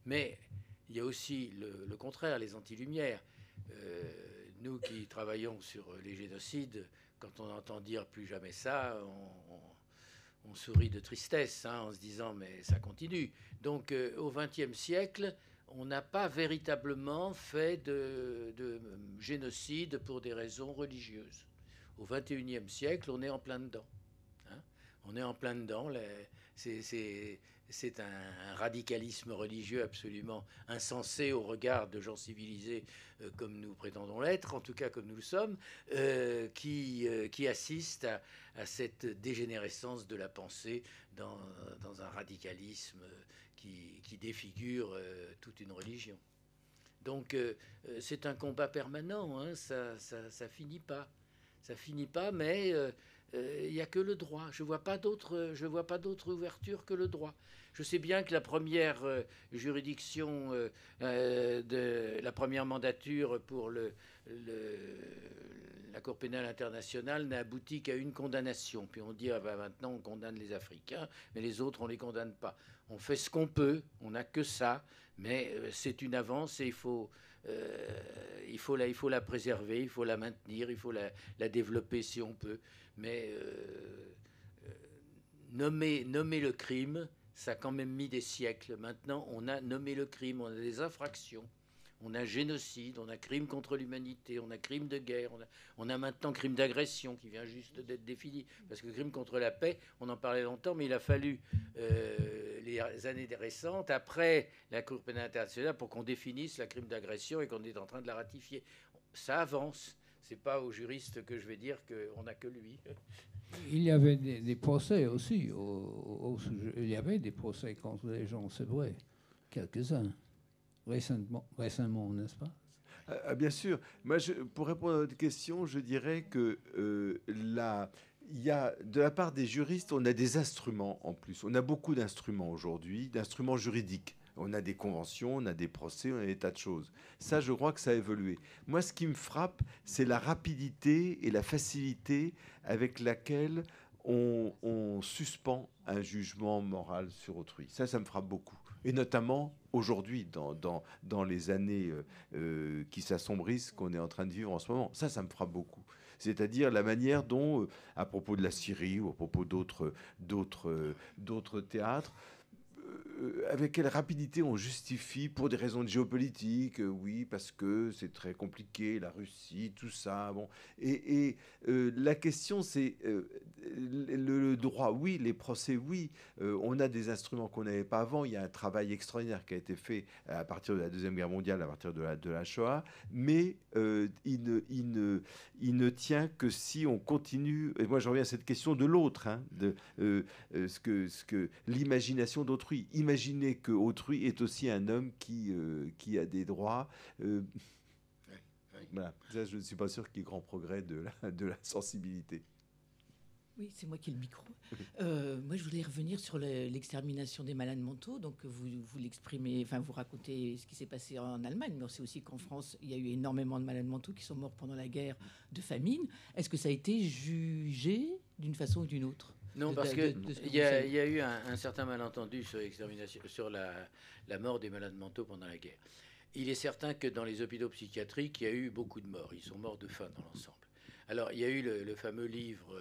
Mais il y a aussi le contraire, les anti-lumières. Nous qui travaillons sur les génocides, quand on entend dire plus jamais ça, on sourit de tristesse, en se disant mais ça continue. Donc au XXe siècle, on n'a pas véritablement fait de génocide pour des raisons religieuses. Au XXIe siècle, on est en plein dedans. On est en plein dedans. C'est un radicalisme religieux absolument insensé au regard de gens civilisés comme nous prétendons l'être, en tout cas comme nous le sommes, qui assiste à cette dégénérescence de la pensée dans un radicalisme qui défigure toute une religion. Donc c'est un combat permanent, ça finit pas. Ça finit pas, mais il n'y a que le droit. Je vois pas d'autre ouverture que le droit. Je sais bien que la première juridiction de la première mandature pour la Cour pénale internationale n'a abouti qu'à une condamnation. Puis on dit maintenant on condamne les Africains, mais les autres on les condamne pas. On fait ce qu'on peut, on n'a que ça, mais c'est une avance et il faut la préserver, il faut la maintenir, il faut la développer si on peut. Mais nommer le crime, ça a quand même mis des siècles. Maintenant, on a nommé le crime, on a des infractions, on a génocide, on a crime contre l'humanité, on a crime de guerre, on a maintenant crime d'agression qui vient juste d'être défini. Parce que crime contre la paix, on en parlait longtemps, mais il a fallu les années récentes, après la Cour pénale internationale, pour qu'on définisse la crime d'agression et qu'on est en train de la ratifier. Ça avance. C'est pas aux juristes que je vais dire qu'on n'a que lui. Il y avait des procès aussi. Il y avait des procès contre les gens, c'est vrai. Quelques-uns. Récemment, n'est-ce pas? Bien sûr. Moi, pour répondre à votre question, je dirais que il y a, de la part des juristes, on a des instruments en plus. On a beaucoup d'instruments aujourd'hui, d'instruments juridiques. On a des conventions, on a des procès, on a des tas de choses. Ça, je crois que ça a évolué. Moi, ce qui me frappe, c'est la rapidité et la facilité avec laquelle on suspend un jugement moral sur autrui. Ça me frappe beaucoup. Et notamment aujourd'hui, dans les années qui s'assombrissent, qu'on est en train de vivre en ce moment. Ça me frappe beaucoup. C'est-à-dire la manière dont, à propos de la Syrie ou à propos d'autres théâtres, avec quelle rapidité on justifie, pour des raisons de géopolitique, oui, parce que c'est très compliqué, la Russie, tout ça. Bon. Et la question, c'est le droit, oui, les procès, oui. On a des instruments qu'on n'avait pas avant. Il y a un travail extraordinaire qui a été fait à partir de la Deuxième Guerre mondiale, à partir de la Shoah, mais il ne tient que si on continue. Et moi, je reviens à cette question de l'autre, hein, de l'imagination d'autrui. Imaginez qu'autrui est aussi un homme qui a des droits. Voilà. Ça, je ne suis pas sûr qu'il y ait grand progrès de la sensibilité. Oui, c'est moi qui ai le micro. Moi, je voulais revenir sur l'extermination des malades mentaux. Donc, vous l'exprimez, enfin, vous racontez ce qui s'est passé en Allemagne, mais on sait aussi qu'en France, il y a eu énormément de malades mentaux qui sont morts pendant la guerre de famine. Est-ce que ça a été jugé d'une façon ou d'une autre ? Non, parce qu'il y a eu un certain malentendu sur l'extermination, sur la mort des malades mentaux pendant la guerre. Il est certain que dans les hôpitaux psychiatriques, il y a eu beaucoup de morts. Ils sont morts de faim dans l'ensemble. Alors, il y a eu le fameux livre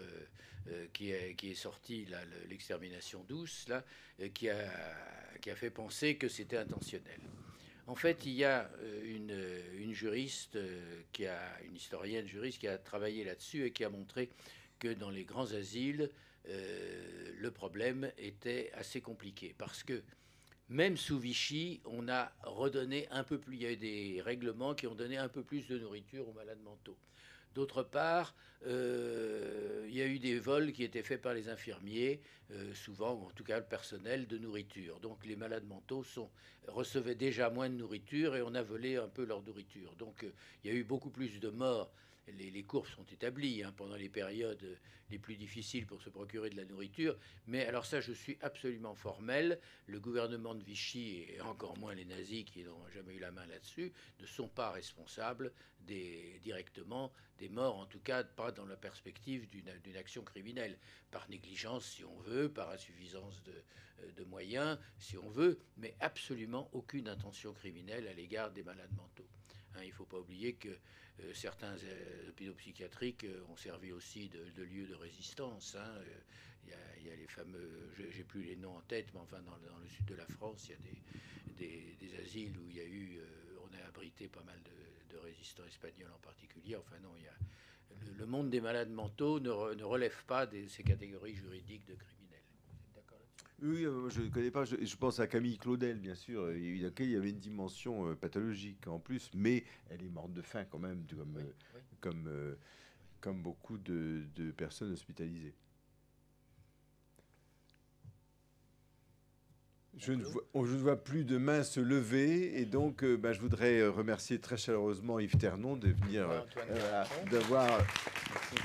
qui est sorti, là, l'extermination douce, là, qui a fait penser que c'était intentionnel. En fait, il y a une juriste, une historienne juriste qui a travaillé là-dessus et qui a montré que dans les grands asiles, le problème était assez compliqué parce que même sous Vichy, on a redonné un peu plus, il y a eu des règlements qui ont donné un peu plus de nourriture aux malades mentaux. D'autre part, il y a eu des vols qui étaient faits par les infirmiers, souvent, ou en tout cas le personnel de nourriture. Donc les malades mentaux recevaient déjà moins de nourriture et on a volé un peu leur nourriture. Donc il y a eu beaucoup plus de morts. Les courbes sont établies pendant les périodes les plus difficiles pour se procurer de la nourriture. Mais alors ça, je suis absolument formel. Le gouvernement de Vichy, et encore moins les nazis qui n'ont jamais eu la main là-dessus, ne sont pas responsables directement des morts, en tout cas pas dans la perspective d'une action criminelle. Par négligence, si on veut, par insuffisance de moyens, si on veut, mais absolument aucune intention criminelle à l'égard des malades mentaux. Il ne faut pas oublier que certains hôpitaux psychiatriques ont servi aussi de lieu de résistance. Il y a les fameux, j'ai plus les noms en tête, mais enfin dans le sud de la France, il y a des asiles où il y a eu, on a abrité pas mal de résistants espagnols en particulier. Enfin non, il y a le monde des malades mentaux ne relève pas de ces catégories juridiques de criminels. Oui, je ne connais pas. Je pense à Camille Claudel, bien sûr. Il y avait une dimension pathologique en plus, mais elle est morte de faim quand même, comme beaucoup de personnes hospitalisées. Je ne vois plus de mains se lever, et donc je voudrais remercier très chaleureusement Yves Ternon de venir, d'avoir... Merci.